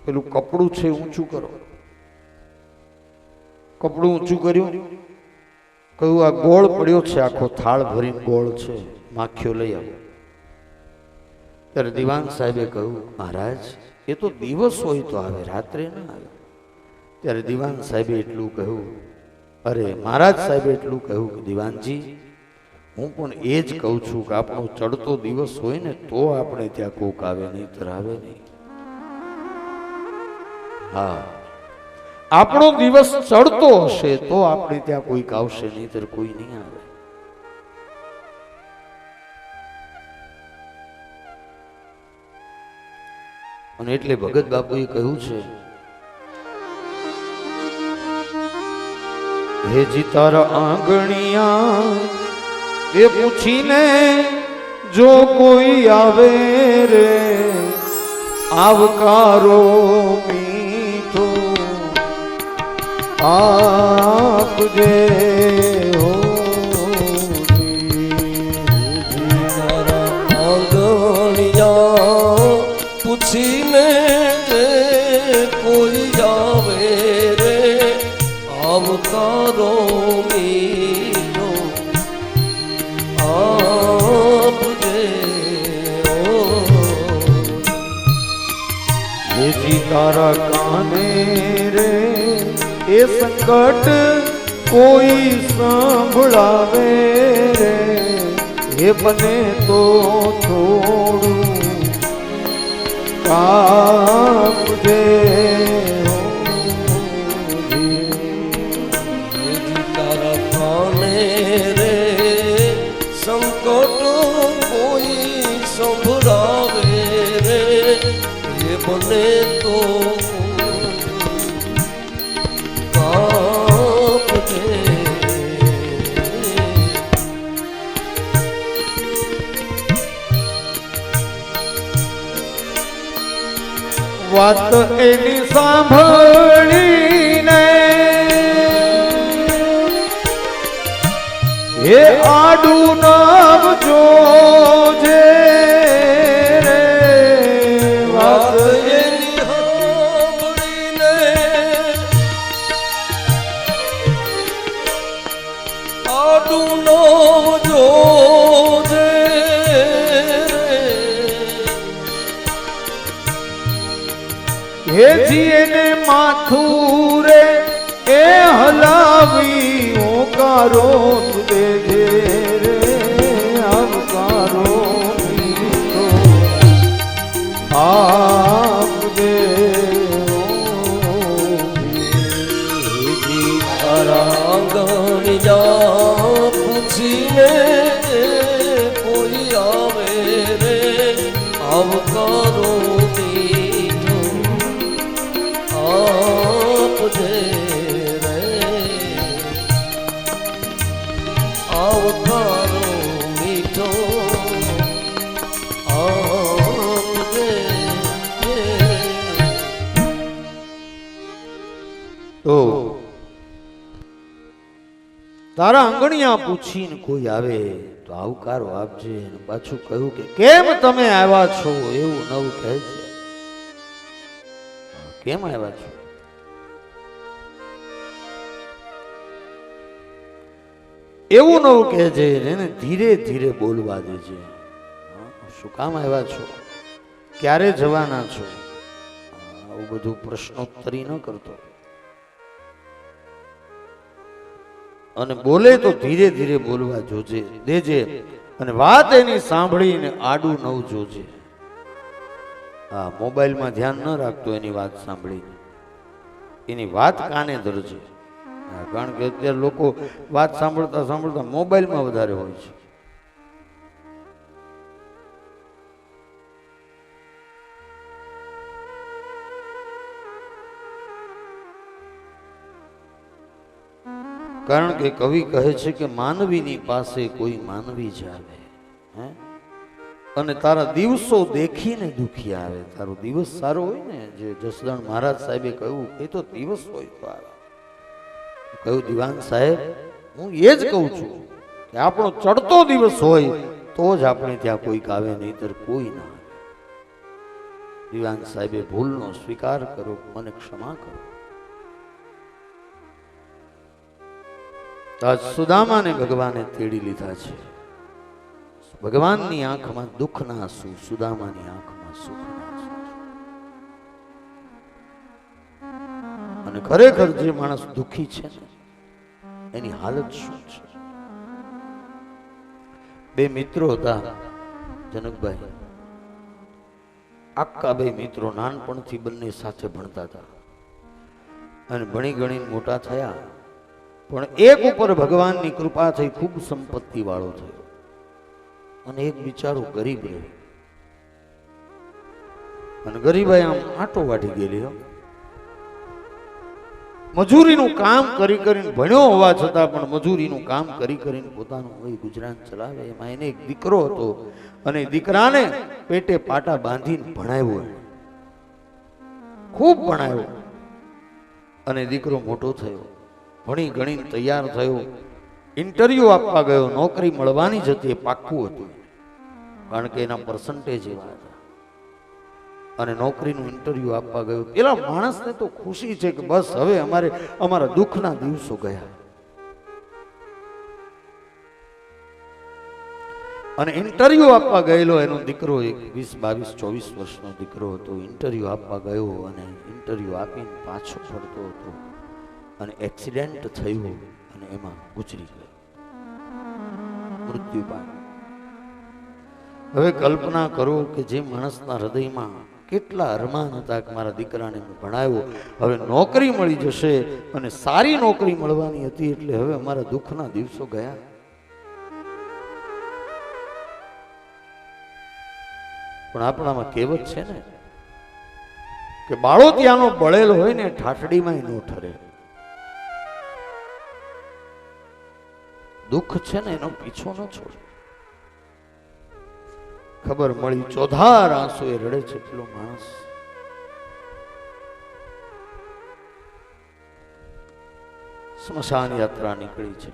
પેલું કપડું છે ઊંચું કરો. કપડું ઊંચું કર્યું. કહ્યું આ ગોળ પડ્યો છે, આખો થાળ ભરીને ગોળ છે, માખીઓ લઈ આવો. ત્યારે દીવાન સાહેબે કહ્યું મહારાજ એ તો દિવસ હોય તો આવે, રાત્રે ના આવે. ત્યારે દીવાન સાહેબે એટલું કહ્યું, અરે મહારાજ સાહેબે એટલું કહ્યું કે દીવાનજી હું પણ એ જ કહું છું કે આપણો ચડતો દિવસ હોય ને તો આપણે ત્યાં કોક આવે, નહીંતર આવે નહીં. હા, આપણો દિવસ ચડતો હશે તો આપણે ત્યાં કોઈક આવશે, નહીંતર કોઈ નહીં આવે. અને એટલે ભગત બાપુએ કહ્યું છે, હે જી તારા આંગણિયા એ પૂછીને જો કોઈ આવે રે, આવકારો મીઠો આપજે હો. આંગણિયા પૂછીને કોઈ આવે રે, આવકારો મીઠો આપજે હો. જી તારા કાને રે એ સંકટ કોઈ સંભળાવે રે, એ બને તો થોડું કાપજે હો. તારા કાને રે સંકટ કોઈ સંભળાવે રે, એ બને તો કાપજે. વાત એની સાંભળી હે આડું નામ જોજે રે વાત એની સાંભળીને આડું નામ જોજે હે જીને માથું રે એ હલાવી ઓકારો દેજે રે આવકારો મીઠો આપજે આંગણી જા પૂછીને કોઈ આવે રે આવકારો મીઠો આપજે રે આવકારો મીઠો આપજે તો તારા આંગણિયા પૂછીને કોઈ આવે તો આવકારો આપજે અને પાછું કહ્યું કે કેમ તમે આવ્યા છો એવું નવું કહે છે. કેમ આવ્યા છો એવું નવું કહે છે એને ધીરે ધીરે બોલવા દેજે. શું કામ આવ્યા છો, ક્યારે જવાના છો, આવું બધું પ્રશ્નોત્તરી ન કરતો. અને બોલે તો ધીરે ધીરે બોલવા જોજે દેજે અને વાત એની સાંભળીને આડું નવ જોજે. હા, મોબાઈલમાં ધ્યાન ન રાખતો એની વાત સાંભળીને, એની વાત કાને ધરજે. કારણ કે અત્યારે લોકો વાત સાંભળતા સાંભળતા મોબાઈલમાં વધારે હોય છે. કારણ કે કવિ કહે છે કે માનવીની પાસે કોઈ માનવી જ આવે હે અને તારા દિવસો દેખીને દુખી આવે. તારો દિવસ સારો હોય ને, જે જસદણ મહારાજ સાહેબે કહ્યું એ તો દિવસ હોય તો આવે. કહ્યું દિવાન સાહેબ હું એ જ કહું છું કે આપણો ચડતો દિવસ હોય તો જ આપણે ત્યાં કોઈક આવે, નહીતર કોઈ ના આવે. દિવાન સાહેબે ભૂલનો સ્વીકાર કરો, મને ક્ષમા કરો. આજ સુદામાને ભગવાને તેડી લીધા છે. ભગવાનની આંખમાં દુઃખના આંસુ, સુદામાની આંખમાં સુખના આંસુ. અને ખરેખર જે માણસ દુઃખી છે ને એની હાલત શું છે. બે મિત્રો હતા જનકભાઈ, આખા બે મિત્રો નાનપણથી બંને સાથે ભણતા હતા અને ભણી ગણી મોટા થયા. પણ એક ઉપર ભગવાનની કૃપા થઈ, ખૂબ સંપત્તિ વાળો થયો અને એક બિચારો ગરીબ રહ્યો. અને ગરીબાઈ આમ આંટો વાટી ગયેલી. મજૂરીનું કામ કરી કરીને ભણ્યો હોવા છતાં પણ મજૂરીનું કામ કરી કરીને પોતાનું ગુજરાન ચલાવે. એમાં એને એક દીકરો હતો અને દીકરાને પેટે પાટા બાંધીને ભણાવ્યો, ખૂબ ભણાવ્યો. અને દીકરો મોટો થયો, ભણી ગણી તૈયાર થયો, ઇન્ટરવ્યુ આપવા ગયો. નોકરી મળવાની જ હતી, એ પાક્કું હતું, કારણ કે એના પર્સન્ટેજ એવા હતા. અને નોકરીનું ઇન્ટરવ્યુ આપવા ગયો. પેલા માણસને તો ખુશી છે કે બસ હવે અમારા દુઃખના દિવસો ગયા. અને ઇન્ટરવ્યુ આપવા ગયેલો એનો દીકરો, 20, 22, 24 વર્ષનો દીકરો હતો. ઇન્ટરવ્યુ આપવા ગયો અને ઇન્ટરવ્યુ આપીને પાછો ફરતો હતો અને એક્સિડન્ટ થયું અને એમાં ગુજરી ગયો, મૃત્યુ પામ્યો. હવે કલ્પના કરો કે જે માણસના હૃદયમાં કેટલા અરમાન હતા કે મારા દીકરાને ભણાવ્યો, હવે નોકરી મળી જશે અને સારી નોકરી મળવાની હતી, એટલે હવે અમારા દુઃખના દિવસો ગયા. પણ આપણામાં કહેવત છે ને કે બાળો ત્યાંનો બળેલો હોય ને ઠાઠડીમાં ન ઠરે. દુઃખ છે ને એનો પીછો ન છોડે. ખબર મળી ચોધાર આંસુ એ રડે છે પેલો માણસ. સ્મશાન યાત્રા નીકળી છે.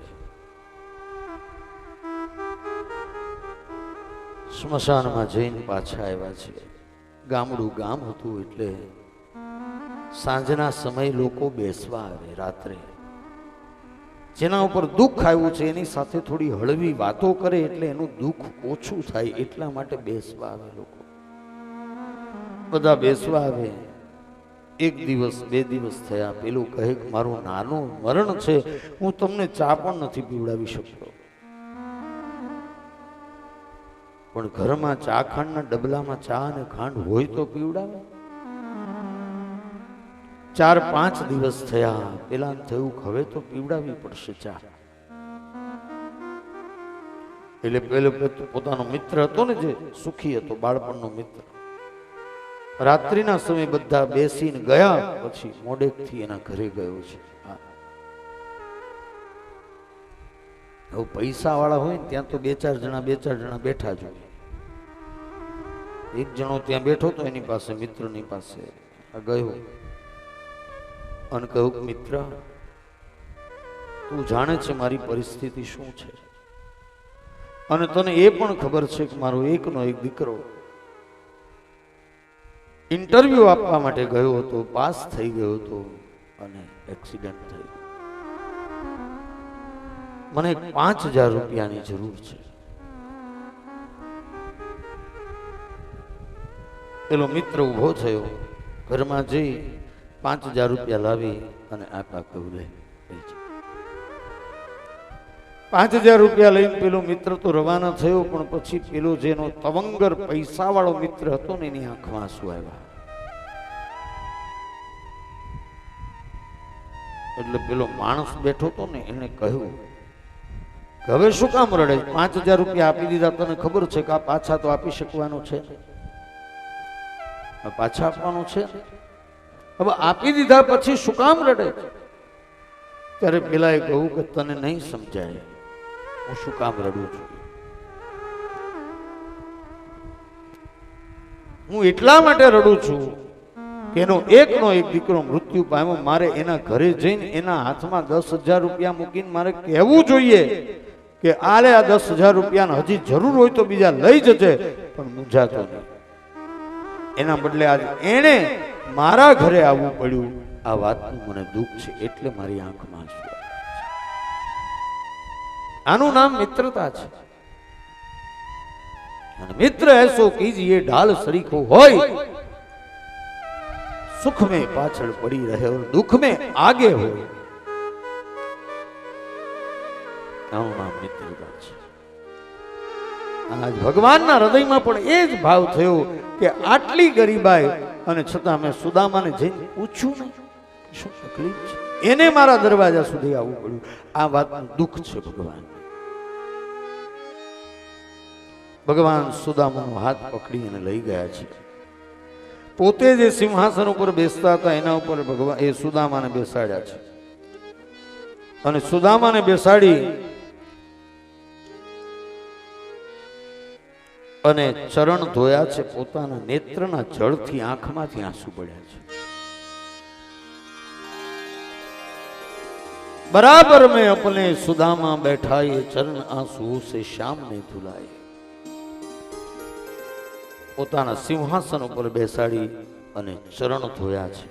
સ્મશાનમાં જઈને પાછા આવ્યા છે. ગામડું ગામ હતું એટલે સાંજના સમયે લોકો બેસવા આવે રાત્રે. જેના ઉપર દુઃખ આવ્યું છે એની સાથે થોડી હળવી વાતો કરે એટલે એનું દુઃખ ઓછું થાય એટલા માટે બેસવા આવે લોકો. બધા બેસવા આવે. એક દિવસ બે દિવસ થયા. પેલું કહે કે મારું નાનું મરણ છે, હું તમને ચા પણ નથી પીવડાવી શકતો. પણ ઘરમાં ચા ખાંડના ડબલામાં ચા અને ખાંડ હોય તો પીવડાવે. 4-5 દિવસ થયા. પેલા થયું હવે તો પીવડાવી પડશે ચા. એટલે પેલો પોતાનો મિત્ર હતો ને, જે સુખી હતો, બાળપણનો મિત્ર, રાત્રિના સમયે બધા બેસીને ગયા પછી મોડેકથી એના ઘરે ગયો છે. હવે પૈસા વાળા હોય ને ત્યાં તો બે ચાર જણા બેઠા જ હોય. એક જણો ત્યાં બેઠો તો એની પાસે, મિત્રની પાસે ગયો અને કહ્યું કે મિત્ર, તું જાણે છે મારી પરિસ્થિતિ શું છે, અને તને એ પણ ખબર છે કે મારો એકનો એક દીકરો ઇન્ટરવ્યુ આપવા માટે ગયો હતો, પાસ થઈ ગયો હતો અને એક્સિડન્ટ થઈ. મને 5000 રૂપિયાની જરૂર છે. પેલો મિત્ર ઉભો થયો, ઘરમાં જઈ 5000 રૂપિયા લાવી અને આપા કહ્યું લે. 5000 રૂપિયા લઈને પેલો મિત્ર તો રવાના થયો, પણ પછી પેલો જેનો તવંગર પૈસા વાળો મિત્ર હતો ને એની આંખમાં આંસુ આવ્યા. એટલે પેલો માણસ બેઠો હતો ને એને કહ્યું કે હવે શું કામ રડે? 5000 રૂપિયા આપી દીધા, તને ખબર છે કે આ પાછા તો આપી શકવાનો છે, પાછા આપવાનું છે. હવે આપી દીધા પછી શું કામ રડે? ત્યારે પેલા એ કહ્યું કે તને નહીં સમજાય, હું શું કામ રડું છું. હું એટલા માટે રડું છું કે એનો એકનો એક દીકરો મૃત્યુ પામ્યો. મારે એના ઘરે જઈને એના હાથમાં 10,000 રૂપિયા મૂકીને મારે કહેવું જોઈએ કે આલે આ 10,000 રૂપિયાને હજી જરૂર હોય તો બીજા લઈ જજે, પણ મૂંઝાતો નહીં. એના બદલે આજ એણે મારા ઘરે આવવું પડ્યું. આ વાતનું મને દુઃખ છે, એટલે મારી આંખમાં આંસુ આવે છે. આનું નામ મિત્રતા છે. અને મિત્ર એસો કીજીએ ઢાલ સરીખો હોય, સુખ में પાછળ પડી રહે और दुख में आगे હોય. આનું નામ મિત્રતા છે. આજ ભગવાનના હૃદયમાં પણ એ જ ભાવ થયો કે આટલી ગરીબાઈ અને છતાં મેં સુદામાને જઈને પૂછ્યું નહીં શું તકલીફ છે, એને મારા દરવાજા સુધી આવવું પડ્યું. આ વાતનું દુઃખ છે ભગવાન. ભગવાન સુદામાનો હાથ પકડી અને લઈ ગયા છે. પોતે જે સિંહાસન ઉપર બેસતા હતા એના ઉપર ભગવાન એ સુદામાને બેસાડ્યા છે. અને સુદામાને બેસાડી અને ચરણ ધોયા છે. પોતાના નેત્રના જળથી આંખમાંથી આંસુ પડ્યા છે. बराबर में अपने सुदामा बैठाए, चरण आंसू से श्याम ने धुलाए. પોતાના સિંહાસન ઉપર બેસાડી અને ચરણ ધોયા છે.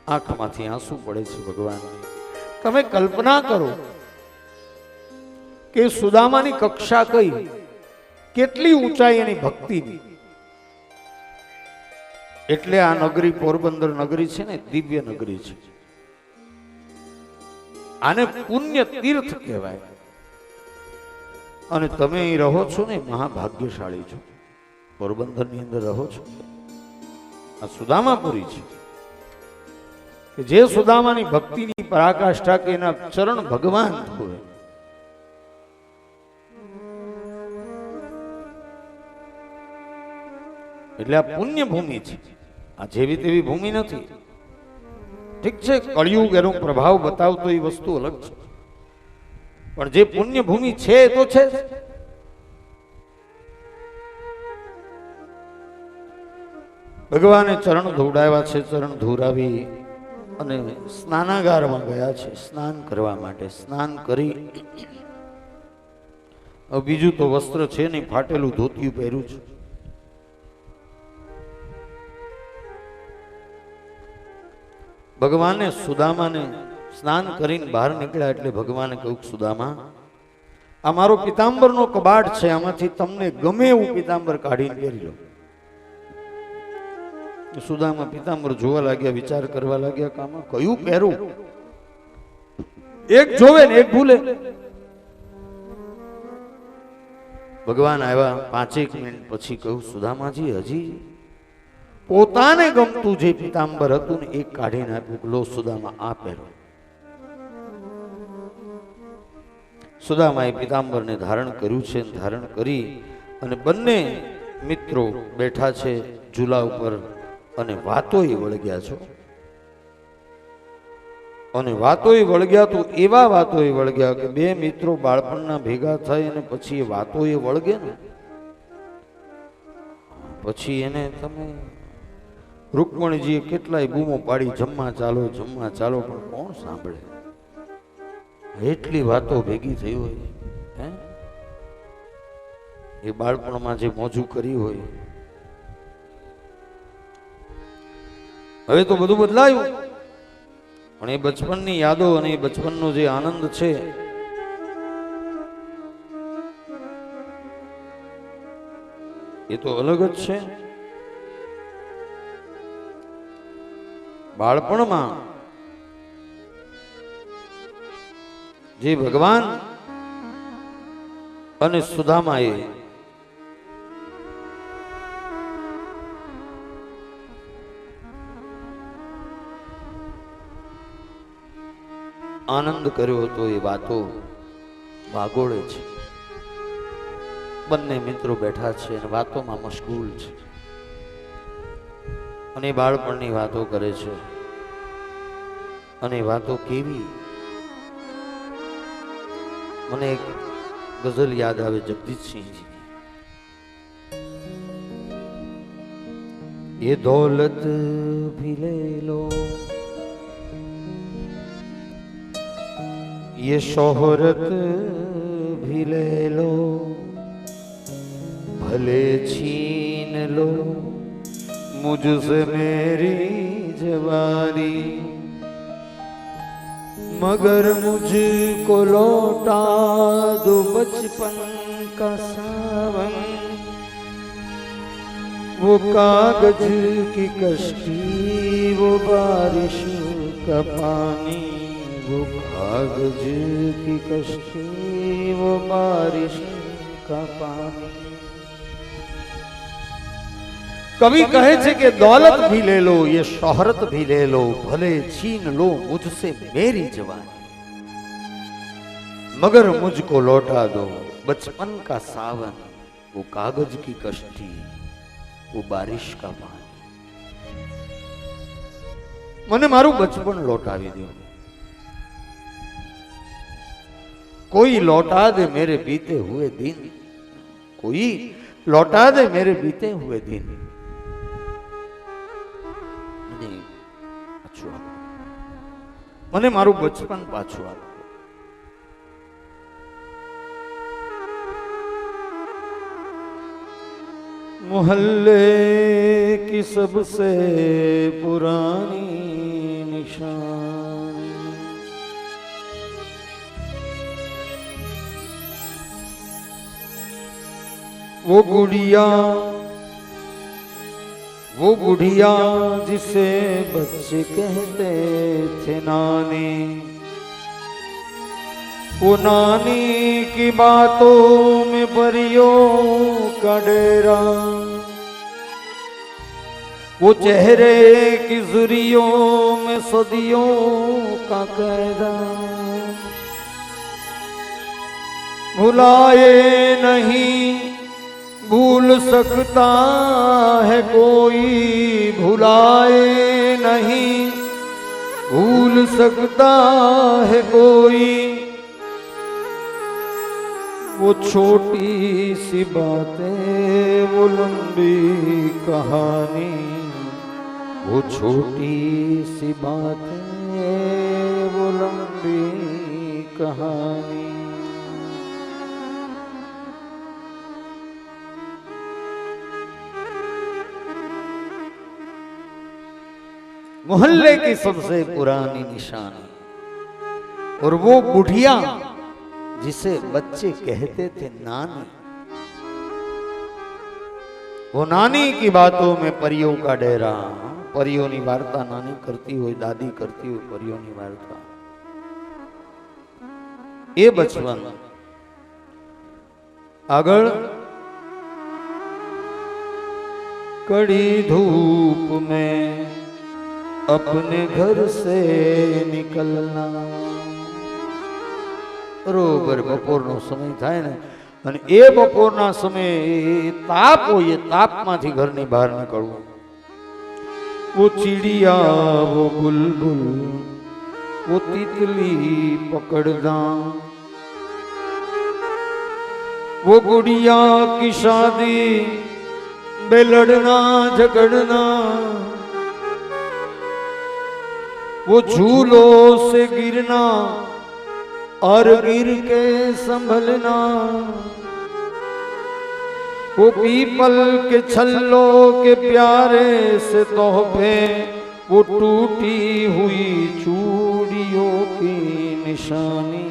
આંખમાંથી આંસુ પડે છે. ભગવાન, તમે કલ્પના કરો કે સુદામાની કક્ષા કઈ, કેટલી ઊંચાઈ એની ભક્તિની. એટલે આ નગરી પોરબંદર નગરી છે ને, દિવ્ય નગરી છે. આને પુણ્ય તીર્થ કહેવાય. અને તમે અહીં રહો છો ને, મહાભાગ્યશાળી છો. પોરબંદર ની અંદર રહો છો. આ સુદામાપુરી છે કે જે સુદામાની ભક્તિની પરાકાષ્ઠા કે એના ચરણ ભગવાન ધોવે. એટલે આ પુણ્ય ભૂમિ છે. આ જેવી તેવી ભૂમિ નથી. ઠીક છે, કળિયુગ એનો પ્રભાવ બતાવતો એ વસ્તુ અલગ છે, પણ જે પુણ્ય ભૂમિ છે એ તો છે. ભગવાને ચરણ ધોવડાવ્યા છે. ચરણ ધોરાવી અને સ્નાનાગારમાં ગયા છે સ્નાન કરવા માટે. સ્નાન કરી હવે બીજું તો વસ્ત્ર છે નહીં, ફાટેલું ધોતિયું પહેર્યું છે. ભગવાને સુદામાને સ્નાન કરીને બહાર નીકળ્યા એટલે ભગવાને કહ્યું, સુદામા, આ મારો પિતાંબરનો કબાટ છે, આમાંથી તમને ગમે એવું પિતાંબર કાઢીને પહેરી લો. સુદામા પિતાંબર જોવા લાગ્યા, વિચાર કરવા લાગ્યા, કામાં કયું પહેરું? એક જોવે ને એક ભૂલે. ભગવાન આવ્યા, 5 મિનિટ પછી કહ્યું, સુદામાજી, હજી પોતાને ગમતું જે પિતાંબર હતું ને એક કાઢીને આપ્યું. લો સુદામા, આ પહેરો. સુદામાએ પિતાંબરને ધારણ કર્યું છે. ધારણ કરી અને બંને મિત્રો બેઠા છે ઝૂલા ઉપર અને વાતોય વળગ્યા છો. અને વાતોય વળગ્યા તો એવા વાતોય વળગ્યા કે બે મિત્રો બાળપણના ભેગા થઈ અને પછી એ વાતોય વળગે ને પછી એને તમે રૂકમણીજીએ કેટલાય બૂમો પાડી, જમવા ચાલો જમવા ચાલો, પણ કોણ સાંભળે? એટલી વાતો ભેગી થઈ હોય. હે, એ બાળપણમાં જે મોજું કરી હોય. હવે તો બધું બદલાયું, પણ એ બચપનની યાદો અને એ બચપનનો જે આનંદ છે એ તો અલગ જ છે. બાળપણમાં જે ભગવાન અને સુદામાએ આનંદ કર્યો હતો એ વાતો વાગોળે છે. બંને મિત્રો બેઠા છે અને વાતોમાં મશગુલ છે અને બાળપણની વાતો કરે છે. અને વાતો કેવી, મને એક ગઝલ યાદ આવે જગદીશસિંહજી. ये दौलत भी ले लो, ये शोहरत भी ले लो, भले छीन लो मुझसे मेरी जवानी, मगर मुझको लौटा दो बचपन का सावन, वो कागज की कश्ती, वो बारिश का पानी, वो कागज की कश्ती, वो बारिश का पानी. कवि कहे छे कि दौलत भी ले लो, ये शोहरत भी ले लो, भले छीन लो मुझसे मेरी जवानी, मगर मुझको लौटा दो बचपन का सावन, वो कागज की कश्ती, वो बारिश का पानी. मने मारू बचपन लौटावी दो. कोई लौटा दे मेरे बीते हुए दिन, कोई लौटा दे मेरे बीते हुए दिन. મને મારું બચપન પાછું આપો. मोहल्ले की सबसे पुरानी निशानी, वो बुढ़िया जिसे बच्चे कहते थे नानी, वो नानी की बातों में परियों का डेरा, वो चेहरे की जुरियों में सदियों का कैदा, भुलाए नहीं भूल सकता है कोई, भुलाए नहीं भूल सकता है कोई, वो छोटी सी बातें वो लंबी कहानी, वो छोटी सी बातें वो लंबी कहानी. मोहल्ले की सबसे पुरानी निशानी। और वो बुढ़िया जिसे बच्चे कहते थे नानी, वो नानी की बातों में परियों का डेरा। परियों की वार्ता नानी करती हुई, दादी करती हुई परियों की वार्ता। ये बचपन आगळ कड़ी धूप में अपने घर से निकलना। बरोबर बपोरनो समय थाय ने અને એ બપોરના સમયે તાપ હોય, એ તાપમાંથી ઘરની બહાર નીકળવું। वो चिड़िया वो बुलबुल वो तितली पकड़ना, वो गुड़िया की शादी बेलड़ना झगड़ना, वो झूलों से गिरना और गिर के संभलना, वो पीपल के छल्लों के प्यारे से तोहफे, वो टूटी हुई चूड़ियों की निशानी,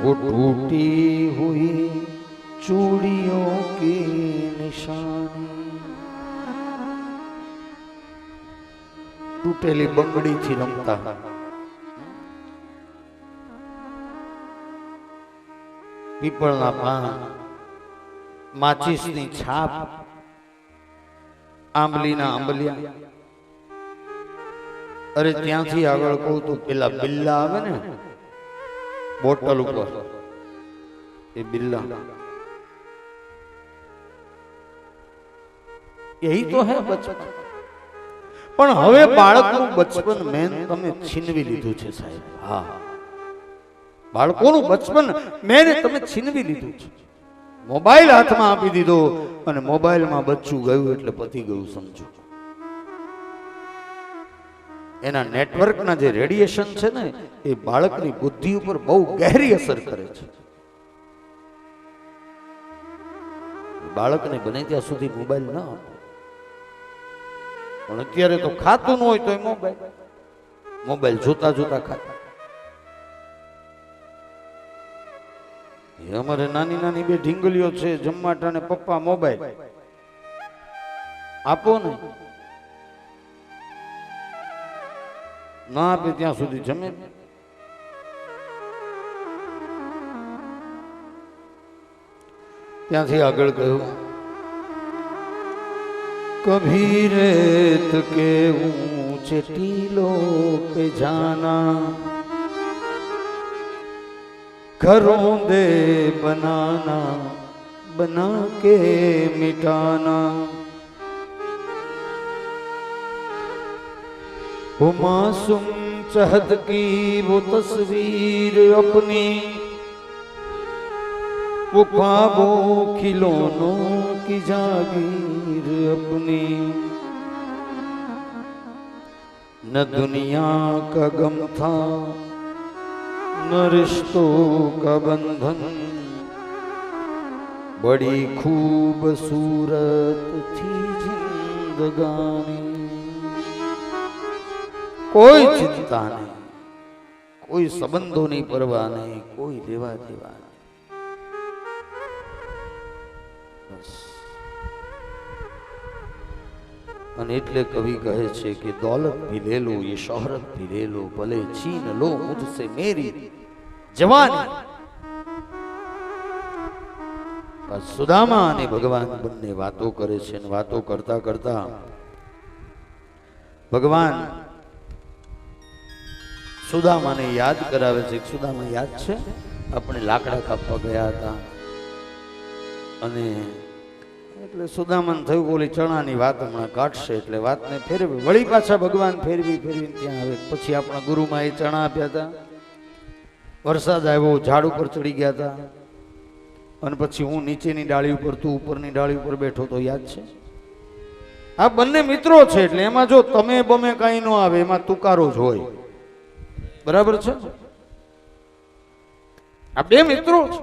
वो टूटी हुई चूड़ियों की निशानी। टूटेली बंगड़ी थी रमता, पीपलना पान, माचिसनी छाप, आंबलीना आंबलिया। अरे ત્યાંથી આગળ કહું તો પેલા બિલ્લા આવે ને બોટલ ઉપર, એ બિલ્લા, यही तो है बचपन। પણ હવે બાળકનું બચપન મેન તમે છીનવી લીધું છે સાહેબ। હા, બાળકોનું બચપન મેન તમે છીનવી લીધું છે। મોબાઈલ હાથમાં આપી દીધો અને મોબાઈલમાં બચ્ચું ગયું એટલે પતી ગયું સમજો। એના નેટવર્કના જે રેડિયેશન છે ને એ બાળકની બુદ્ધિ ઉપર બહુ ગહેરી અસર કરે છે। બાળકને બને ત્યાં સુધી મોબાઈલ ન આપો, પણ અત્યારે તો ખાતું ન હોય તો મોબાઈલ મોબાઈલ જોતા જોતા ખાતા। અમારે નાની નાની બે ઢીંગલીઓ છે, જમવાટા ને પપ્પા મોબાઈલ આપો ને, ના આપે ત્યાં સુધી જમે। ત્યાંથી આગળ ગયું, कभी रेत के ऊंचे टीलों पे जाना, घरों दे बनाना बना के मिटाना, वो मासूम चाहत की वो तस्वीर अपनी, वो ख्वाबों खिलौनों की जागीर अपनी, न दुनिया का गम था न रिश्तों का बंधन, बड़ी खूबसूरत थी जिंदगानी। कोई चिंता नहीं, कोई संबंधों नहीं, परवाह नहीं, कोई लेवा देवा नहीं। અને એટલે કવિ કહે છે કે દौलत भी ले लो, ये शोहरत भी ले लो, भले छीन लो मुझसे मेरी जवानी। સુદામા અને ભગવાન બંને વાતો કરે છે, અને વાતો કરતા કરતા ભગવાન સુદામાને યાદ કરાવે છે। સુદામા યાદ છે આપણે લાકડા કાપવા ગયા હતા, અને એટલે સુદામાને થયું ઓલી ચણાની વાત હમણાં કાઢશે એટલે વાતને ફેરવી, વળી પાછા ભગવાન ફેરવી ફેરવીને ત્યાં આવે। પછી આપણા ગુરુમાં એ ચણા આપ્યા હતા, વરસાદ આવ્યો, ઝાડ ઉપર ચડી ગયા હતા, અને પછી હું નીચેની ડાળી ઉપર, તું ઉપરની ડાળી ઉપર બેઠો તો યાદ છે। આ બંને મિત્રો છે એટલે એમાં જો તમે બમે કઈ ન આવે, એમાં તુકારો જ હોય, બરાબર છે। આ બે મિત્રો છે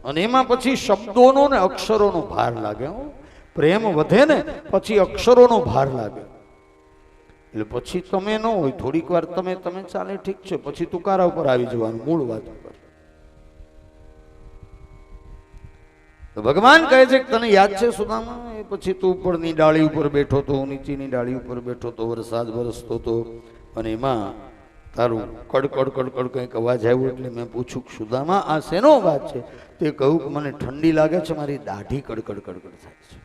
અને એમાં પછી શબ્દોનો ને અક્ષરોનો ભાર લાગે। પ્રેમ વધે ને પછી અક્ષરોનો ભાર લાગે। એટલે પછી તમે ન હોય, થોડીક વાર તમે ચાલે ઠીક છે, પછી તુકારા ઉપર આવી જવાનું, મૂળ વાત ઉપર. તો ભગવાન કહે છે કે તને યાદ છે સુદામા, એ પછી તું ઉપરની ડાળી ઉપર બેઠો તો, નીચેની ડાળી ઉપર બેઠો તો, વરસાદ વરસતો તો, અને એમાં તારું કડકડ કડકડ કંઈક અવાજ આવ્યો, એટલે મેં પૂછ્યું કે સુદામા આ શેનો અવાજ છે? તે કહ્યું કે મને ઠંડી લાગે છે, મારી દાઢી કડકડ કડકડ થાય છે.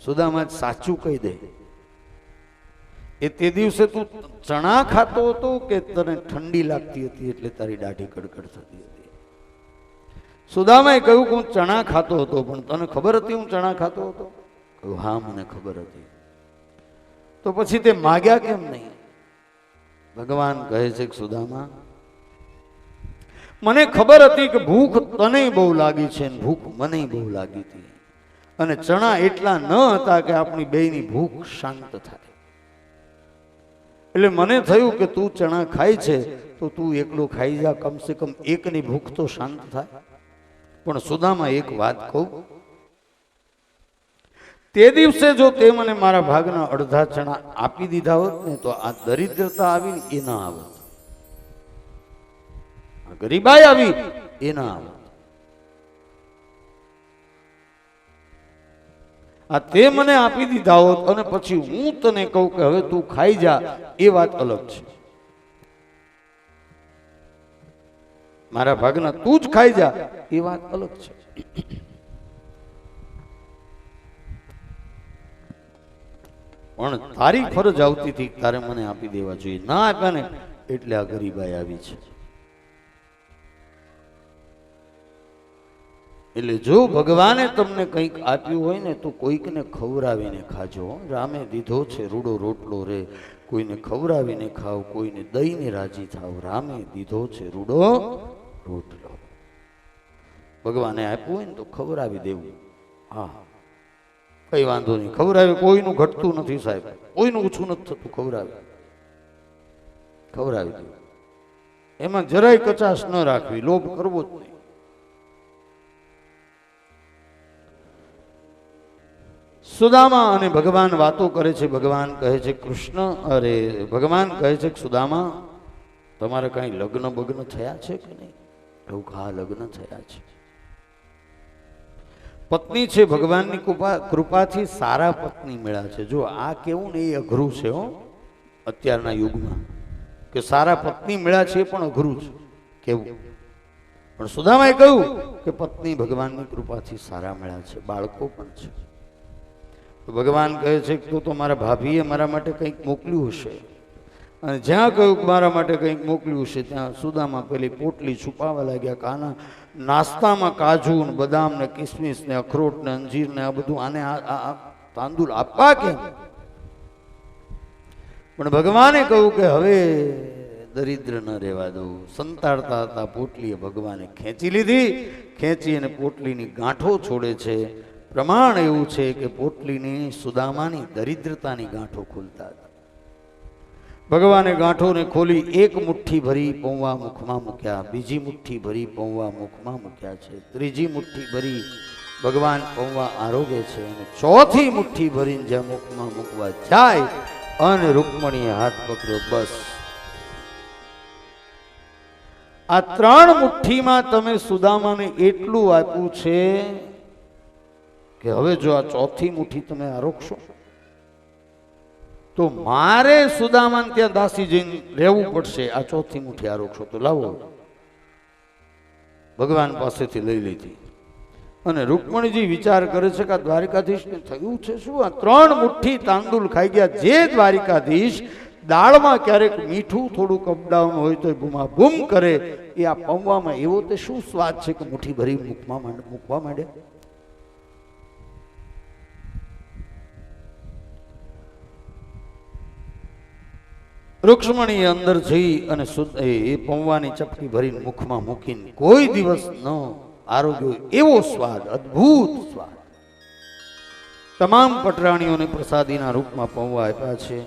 સુદામા સાચું કહી દે, એ તે દિવસે તું ચણા ખાતો હતો કે તને ઠંડી લાગતી હતી એટલે તારી દાઢી કડકડ થતી હતી? સુદામાએ કહ્યું કે હું ચણા ખાતો હતો, પણ તને ખબર હતી હું ચણા ખાતો હતો? કહ્યું હા મને ખબર હતી. તો પછી તે માગ્યા કેમ નહીં? ભગવાન કહે છે કે સુદામા મને ખબર હતી કે ભૂખ તને બહુ લાગી છે, ભૂખ મને બહુ લાગી હતી, અને ચણા એટલા ન હતા કે આપણી બેયની ભૂખ શાંત થાય. એટલે મને થયું કે તું ચણા ખાય છે તો તું એકલો ખાઈ જા, કમસે કમ એકની ભૂખ તો શાંત થાય. પણ સુદામા એક વાત કહું, તે દિવસે જો તે મને મારા ભાગના અડધા ચણા આપી દીધા હોત ને તો આ દરિદ્રતા આવી એ ના આવત, આ ગરીબાઈ આવી એ ના આવત. આ તે મને આપી દીધા હોત અને પછી હું તને કહું કે હવે તું ખાઈ જા, એ વાત અલગ છે. મારા ભાગના તું જ ખાઈ જા એ વાત અલગ છે. પણ તારી ફરજ આવતી હતી, તારે મને આપી દેવા જોઈએ, ના આપ્યા ને એટલે આ ગરીબાઈ આવી છે. એટલે જો ભગવાને તમને કંઈક આપ્યું હોય ને તો કોઈકને ખવડાવીને ખાજો. રામે દીધો છે રૂડો રોટલો રે, કોઈને ખવડાવીને ખાવ, કોઈને દઈને રાજી થાવ. રામે દીધો છે રૂડો રોટલો. ભગવાને આપ્યું હોય ને તો ખવડાવી દેવું. હા કઈ વાંધો નહીં, ખવડાવે. કોઈનું ઘટતું નથી સાહેબ, કોઈનું ઓછું નથી થતું, ખવડાવી દેવું. એમાં જરાય કચાશ ન રાખવી, લોભ કરવો જ નહીં. સુદામા અને ભગવાન વાતો કરે છે. ભગવાન કહે છે ભગવાન કહે છે કે સુદામા તમારે કઈ લગ્ન બગ્ન થયા છે કે નહીં? એવું હા લગ્ન થયા છે. પત્ની છે, ભગવાનની કૃપાથી સારા પત્ની મળ્યા છે. જો આ કેવું ને એ અઘરું છે હો અત્યારના યુગમાં, કે સારા પત્ની મળ્યા છે પણ અઘરું છે કેવું. પણ સુદામાએ કહ્યું કે પત્ની ભગવાનની કૃપાથી સારા મળ્યા છે, બાળકો પણ છે. ભગવાન કહે છે કે તો મારા ભાભીએ મારા માટે કંઈક મોકલ્યું હશે, અને જ્યાં કહ્યું કે મારા માટે કંઈક મોકલ્યું હશે ત્યાં સુદામા પેલી પોટલી છુપાવવા લાગ્યા. કાના નાસ્તામાં કાજુ ને બદામ ને કિસમિસ ને અખરોટ ને અંજીર ને આ બધું આને આ તાંદુલ આપવા કેમ? પણ ભગવાને કહ્યું કે હવે દરિદ્ર ન રહેવા દઉં. સંતાડતા હતા પોટલીએ ભગવાને ખેંચી લીધી, ખેંચી અને પોટલીની ગાંઠો છોડે છે. પ્રમાણ એવું છે કે પોટલીની સુદામાની દરિદ્રતાની ગાંઠો ખોલતા હતા. ભગવાને ગાંઠોને ખોલી એક મુઠ્ઠી ભરી પૌવા મુખમાં મૂક્યા, બીજી મુઠ્ઠી ભરી પૌવા મુખમાં મૂક્યા છે, ત્રીજી મુઠ્ઠી ભરી ભગવાન પૌવા આરોગે છે, અને ચોથી મુઠ્ઠી ભરીને જ્યાં મુખમાં મૂકવા જાય અને રૂકમણીએ હાથ પકડ્યો. બસ આ ત્રણ મુઠ્ઠીમાં તમે સુદામાને એટલું આપ્યું છે કે હવે જો આ ચોથી મુઠ્ઠી તમે આરોગશો તો મારે સુદામાને ત્યાં દાસી જઈને રહેવું પડશે. આ ચોથી મુઠ્ઠી આરોગશો તો લાવો. ભગવાન પાસેથી લઈ લીધી. અને રૂકમણીજી વિચાર કરે છે કે આ દ્વારિકાધીશને થયું છે શું? આ ત્રણ મુઠ્ઠી તાંદુલ ખાઈ ગયા. જે દ્વારિકાધીશ દાળમાં ક્યારેક મીઠું થોડુંક અપડાઉન હોય તો બૂમ કરે, એ આ પૌવામાં એવો તે શું સ્વાદ છે કે મુઠ્ઠી ભરી મૂકવા માંડે. રૂક્ષ્મણીએ અંદર જઈ અને એ પૌવાની ચપટી ભરીને મુખમાં મૂકીને કોઈ દિવસ ન આરોગ્યો એવો સ્વાદ, અદ્ભુત સ્વાદ. તમામ પટરાણીઓને પ્રસાદીના રૂપમાં પૌવા આપ્યા છે,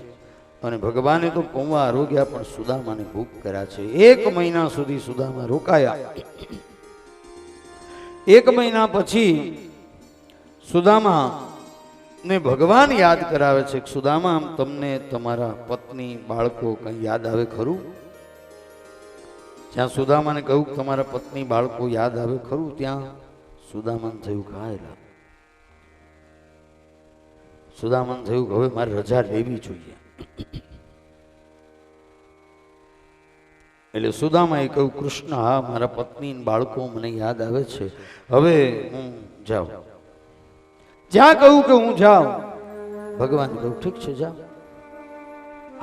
અને ભગવાને તો પૌવા આરોગ્યા પણ સુદામાને ભૂખ કર્યા છે. 1 મહિના સુધી સુદામા રોકાયા. 1 મહિના પછી સુદામા ને ભગવાન યાદ કરાવે છે કે સુદામા, આમ તમને તમારા પત્ની બાળકો કઈ યાદ આવે ખરું? જ્યાં સુદામાને કહ્યું કે તમારા પત્ની બાળકો યાદ આવે ખરું, ત્યાં સુદામાને થયું કે હા, સુદામાને થયું કે હવે મારે રજા લેવી જોઈએ. એટલે સુદામાએ કહ્યું, કૃષ્ણ, હા, મારા પત્ની બાળકો મને યાદ આવે છે, હવે હું જાઉં. જ્યાં કહ્યું કે હું જાઉં, ભગવાન કહ્યું ઠીક છે, જાઓ.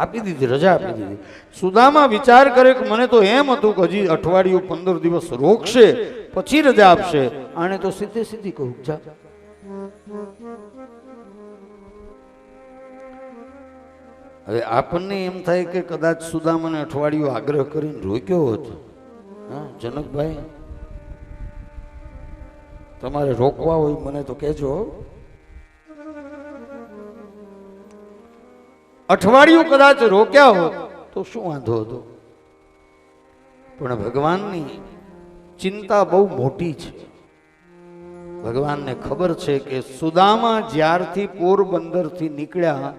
આપી દીધી, રજા આપી દીધી. સુદામા વિચાર કરે કે મને તો એમ હતું કે હજી અઠવાડિયું 15 દિવસ રોકશે પછી રજા આપશે. આને તો સીધે સીધી કહું જા. હવે આપણને એમ થાય કે કદાચ સુદામાને અઠવાડિયું આગ્રહ કરીને રોક્યો હોત. હા જનકભાઈ, તમારે રોકવા હોય મને તો કહેજો. અઠવાડિયું કદાચ રોક્યા હોત તો શું વાંધો હતો? પણ ભગવાનની ચિંતા બહુ મોટી છે. ભગવાનને ખબર છે કે સુદામા જ્યારથી પોરબંદરથી નીકળ્યા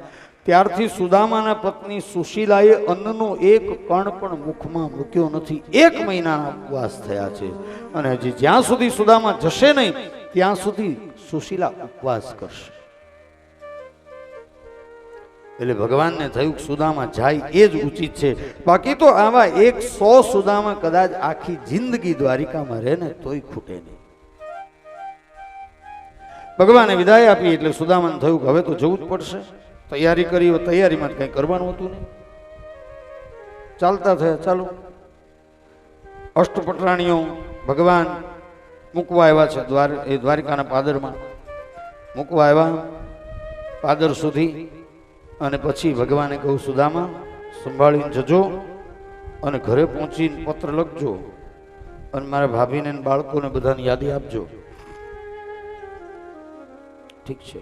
ત્યારથી સુદામાના પત્ની સુશીલાએ અન્નનો એક કણ પણ મુખમાં મૂક્યો નથી. 1 મહિનાના ઉપવાસ થયા છે અને હજી જ્યાં સુધી સુદામા જશે નહીં ત્યાં સુધી સુશીલા ઉપવાસ કરશે. એટલે ભગવાનને થયું કે સુદામા જાય એ જ ઉચિત છે. બાકી તો આવા 100 સુદામા કદાચ આખી જિંદગી દ્વારિકામાં રહે ને તોય ખૂટે નહીં. ભગવાને વિદાય આપી એટલે સુદામાને થયું કે હવે તો જવું જ પડશે. તૈયારી કરી, તૈયારીમાં કઈ કરવાનું હતું નહીં. ચાલતા થયા, ચાલો. અષ્ટપટરાણીઓ ભગવાન મૂકવા આવ્યા છે દ્વારિકાના પાદરમાં. મૂકવા આવ્યા પાદર સુધી અને પછી ભગવાને કહ્યું, સુદામા સંભાળીને જજો અને ઘરે પહોંચીને પત્ર લખજો અને મારા ભાભીને બાળકોને બધાની યાદી આપજો. ઠીક છે.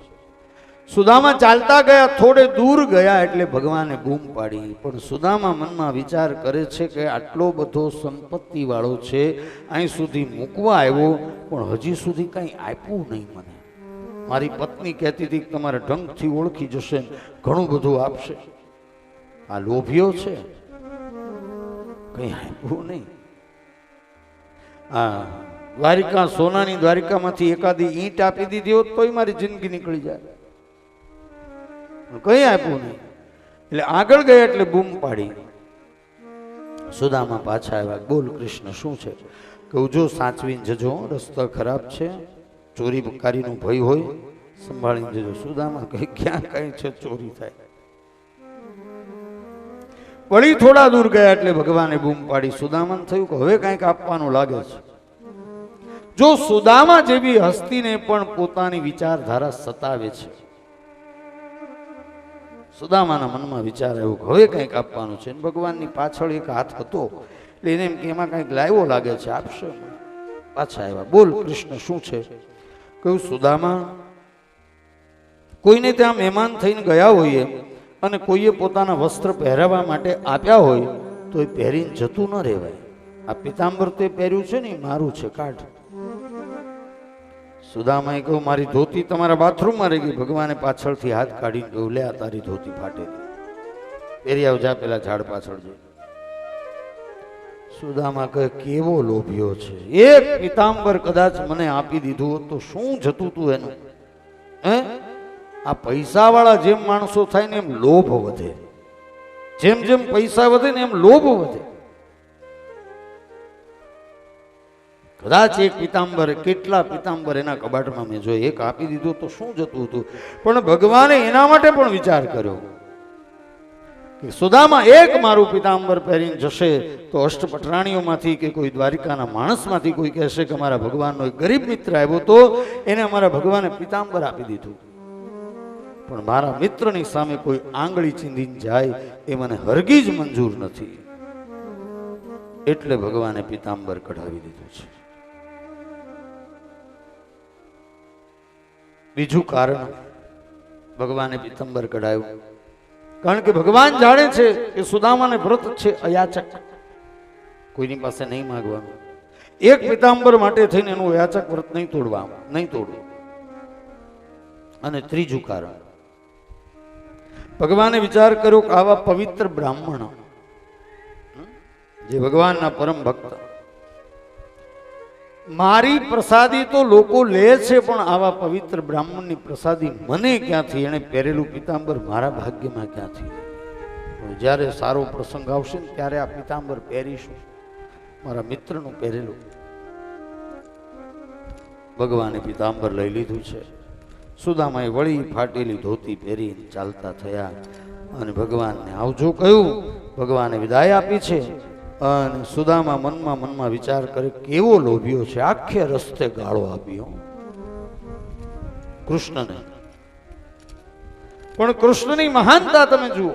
સુદામા ચાલતા ગયા, થોડે દૂર ગયા એટલે ભગવાને બૂમ પાડી. પણ સુદામા મનમાં વિચાર કરે છે કે આટલો બધો સંપત્તિ વાળો છે, અહીં સુધી મૂકવા આવ્યો પણ હજી સુધી કંઈ આપ્યું નહીં મને. મારી પત્ની કહેતી હતી કે તમારે ઢંગથી ઓળખી જશે, ઘણું બધું આપશે. આ લોભિયો છે, કંઈ આપ્યું નહીં. હા, દ્વારિકા, સોનાની દ્વારિકામાંથી એકાદી ઈંટ આપી દીધી હોત તોય મારી જિંદગી નીકળી જાય. કઈ આપ્યું નહીં. એટલે આગળ ગયા એટલે બૂમ પાડી. સુદામા પાછા આવ્યા. બોલ કૃષ્ણ, શું છે? કહું, જો સાચવીને જજો, રસ્તો ખરાબ છે, ચોરી બકારીનું ભય હોય, સંભાળીને જજો. સુદામા કઈ ક્યાં કઈ છે ચોરી થાય. વળી થોડા દૂર ગયા એટલે ભગવાને બૂમ પાડી. સુદામાને થયું કે હવે કંઈક આપવાનું લાગે છે. જો સુદામા જેવી હસ્તીને પણ પોતાની વિચારધારા સતાવે છે. સુદામાના મનમાં વિચાર આવ્યો કે હવે કંઈક આપવાનું છે. ભગવાનની પાછળ એક હાથ હતો એટલે એને એમ કે એમાં કંઈક લાવ્યો લાગે છે, આપશે. પાછા આવ્યા. બોલ કૃષ્ણ, શું છે? કહ્યું, સુદામા, કોઈને ત્યાં મહેમાન થઈને ગયા હોઈએ અને કોઈએ પોતાના વસ્ત્ર પહેરાવવા માટે આપ્યા હોય તો એ પહેરીને જતું ન રહેવાય. આ પિતાંબર તે પહેર્યું છે ને મારું છે, કાઢ. સુદામાએ કહ્યું, મારી ધોતી તમારા બાથરૂમમાં રહી ગઈ. ભગવાને પાછળથી હાથ કાઢીને કહ્યું, લે આ તારી ધોતી ફાટેલી, પહેરી આવ, જા પેલા ઝાડ પાછળ જઈ. સુદામા કહે, કેવો લોભ્યો છે! એક પિતાંબર કદાચ મને આપી દીધું હોત તો શું જતું તું એનું? હે, આ પૈસા વાળા જેમ માણસો થાય ને એમ લોભ વધે. જેમ જેમ પૈસા વધે ને એમ લોભ વધે. કદાચ એક પિતાંબર, કેટલા પિતાંબર એના કબાટમાં મેં જોઈ, એક આપી દીધું તો શું જતું હતું. પણ ભગવાને એના માટે પણ વિચાર કર્યો કે સુદામા એક મારું પિતાંબર પહેરીને જશે તો અષ્ટપટરાણીઓમાંથી કે કોઈ દ્વારિકાના માણસમાંથી કોઈ કહેશે કે અમારા ભગવાનનો એક ગરીબ મિત્ર આવ્યો તો એને અમારા ભગવાને પિતાંબર આપી દીધું. પણ મારા મિત્રની સામે કોઈ આંગળી ચીંધીને જાય એ મને હરગીજ મંજૂર નથી. એટલે ભગવાને પિતાંબર કઢાવી દીધું છે. બીજું કારણ ભગવાને પિતાંબર કઢાવ્યું કારણ કે ભગવાન જાણે છે કે સુદામાને વ્રત છે અયાચક, કોઈની પાસે નહીં માંગવાનું. એક પિતાંબર માટે થઈને એનું અયાચક વ્રત નહીં તોડવું. અને ત્રીજું કારણ, ભગવાને વિચાર કર્યો કે આવા પવિત્ર બ્રાહ્મણ જે ભગવાનના પરમ ભક્ત, મારી પ્રસાદી તો લોકો લે છે, પણ આવા પવિત્ર બ્રાહ્મણની પ્રસાદી મને ક્યાંથી? એને પહેરેલું પીતાંબર મારા ભાગ્યમાં ક્યાંથી? જ્યારે સારો પ્રસંગ આવશે ને ત્યારે આ પીતાંબર પહેરીશું, મારા મિત્રનું પહેરેલું. ભગવાને પીતાંબર લઈ લીધું છે. સુદામાએ વળી ફાટેલી ધોતી પહેરી ચાલતા થયા અને ભગવાનને આવજો કહ્યું. ભગવાને વિદાય આપી છે અને સુદામા મનમાં વિચાર કરે, કેવો લોભ્યો છે, આખે રસ્તે ગાળો આપ્યો કૃષ્ણને. પણ કૃષ્ણની મહાનતા તમે જુઓ.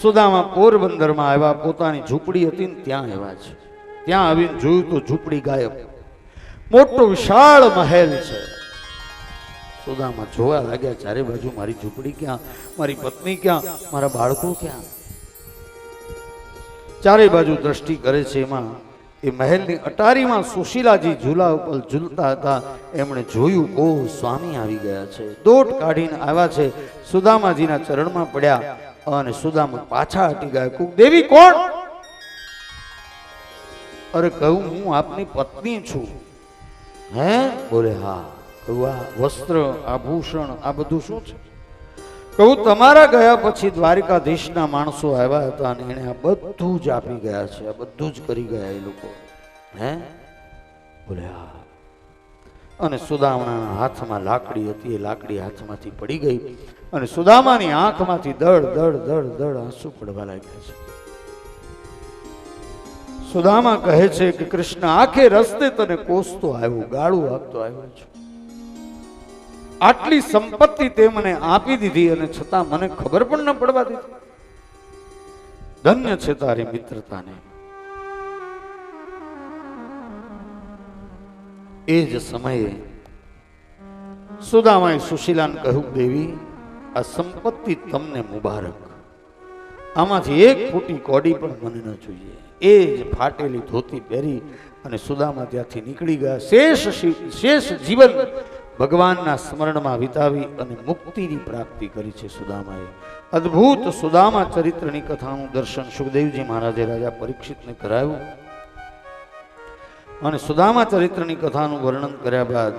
સુદામા પોરબંદરમાં આવ્યા, પોતાની ઝૂંપડી હતી ને ત્યાં આવ્યા છે. ત્યાં આવીને જોયું તો ઝૂંપડી ગાયબ. મોટો વિશાળ મહેલ છે. સુદામા જોવા લાગ્યા, ચારે બાજુ મારી ઝૂંપડી ક્યાં, મારી પત્ની ક્યાં, મારા બાળકો ક્યાં? ચારે બાજુ દ્રષ્ટિ કરે છે. એમાં એ મહેલની અટારીમાં સુશીલાજી ઝૂલા ઉપર ઝૂલતા હતા. એમણે જોયું, ઓ સ્વામી આવી ગયા છે. દોટ કાઢીને આવ્યા છે, સુદામાજીના ચરણમાં પડ્યા અને સુદામા પાછા હટી ગયા. કુળદેવી કોણ? અરે કહું, હું આપની પત્ની છું. હે? બોલે હા. કહું, આ વસ્ત્ર આભૂષણ આ બધું શું છે? કહું, તમારા ગયા પછી દ્વારિકાધીશના માણસો આવ્યા હતા અને એને આ બધું જ આપી ગયા છે, આ બધું જ કરી ગયા એ લોકો. હે? બોલે હા. અને સુદામાના હાથમાં લાકડી હતી, એ લાકડી હાથમાંથી પડી ગઈ અને સુદામાની આંખમાંથી દળ દળ દળ દળ આંસુ પડવા લાગ્યા છે. સુદામા કહે છે કે કૃષ્ણ, આખે રસ્તે તને કોસતો આવ્યો, ગાળું આપતો આવ્યો છું. આટલી સંપત્તિ તે મને આપી દીધી અને છતાં મને ખબર પણ ન પડવા દીધી. ધન્ય છે તારી મિત્રતાને. એ જ સમયે સુદામાએ સુશીલાને કહ્યું, દેવી, આ સંપત્તિ તમને મુબારક. આમાંથી એક ફૂટી કોડી પણ મને ન જોઈએ. એ જ ફાટેલી ધોતી પહેરી અને સુદામા ત્યાંથી નીકળી ગયા. શેષ જીવન ભગવાનના સ્મરણમાં વિતાવી અને મુક્તિની પ્રાપ્તિ કરી છે સુદામાએ. અદ્ભુત સુદામા ચરિત્રની કથાનું દર્શન સુખદેવજી મહારાજે રાજા પરીક્ષિતને કરાવ્યું અને સુદામા ચરિત્રની કથાનું વર્ણન કર્યા બાદ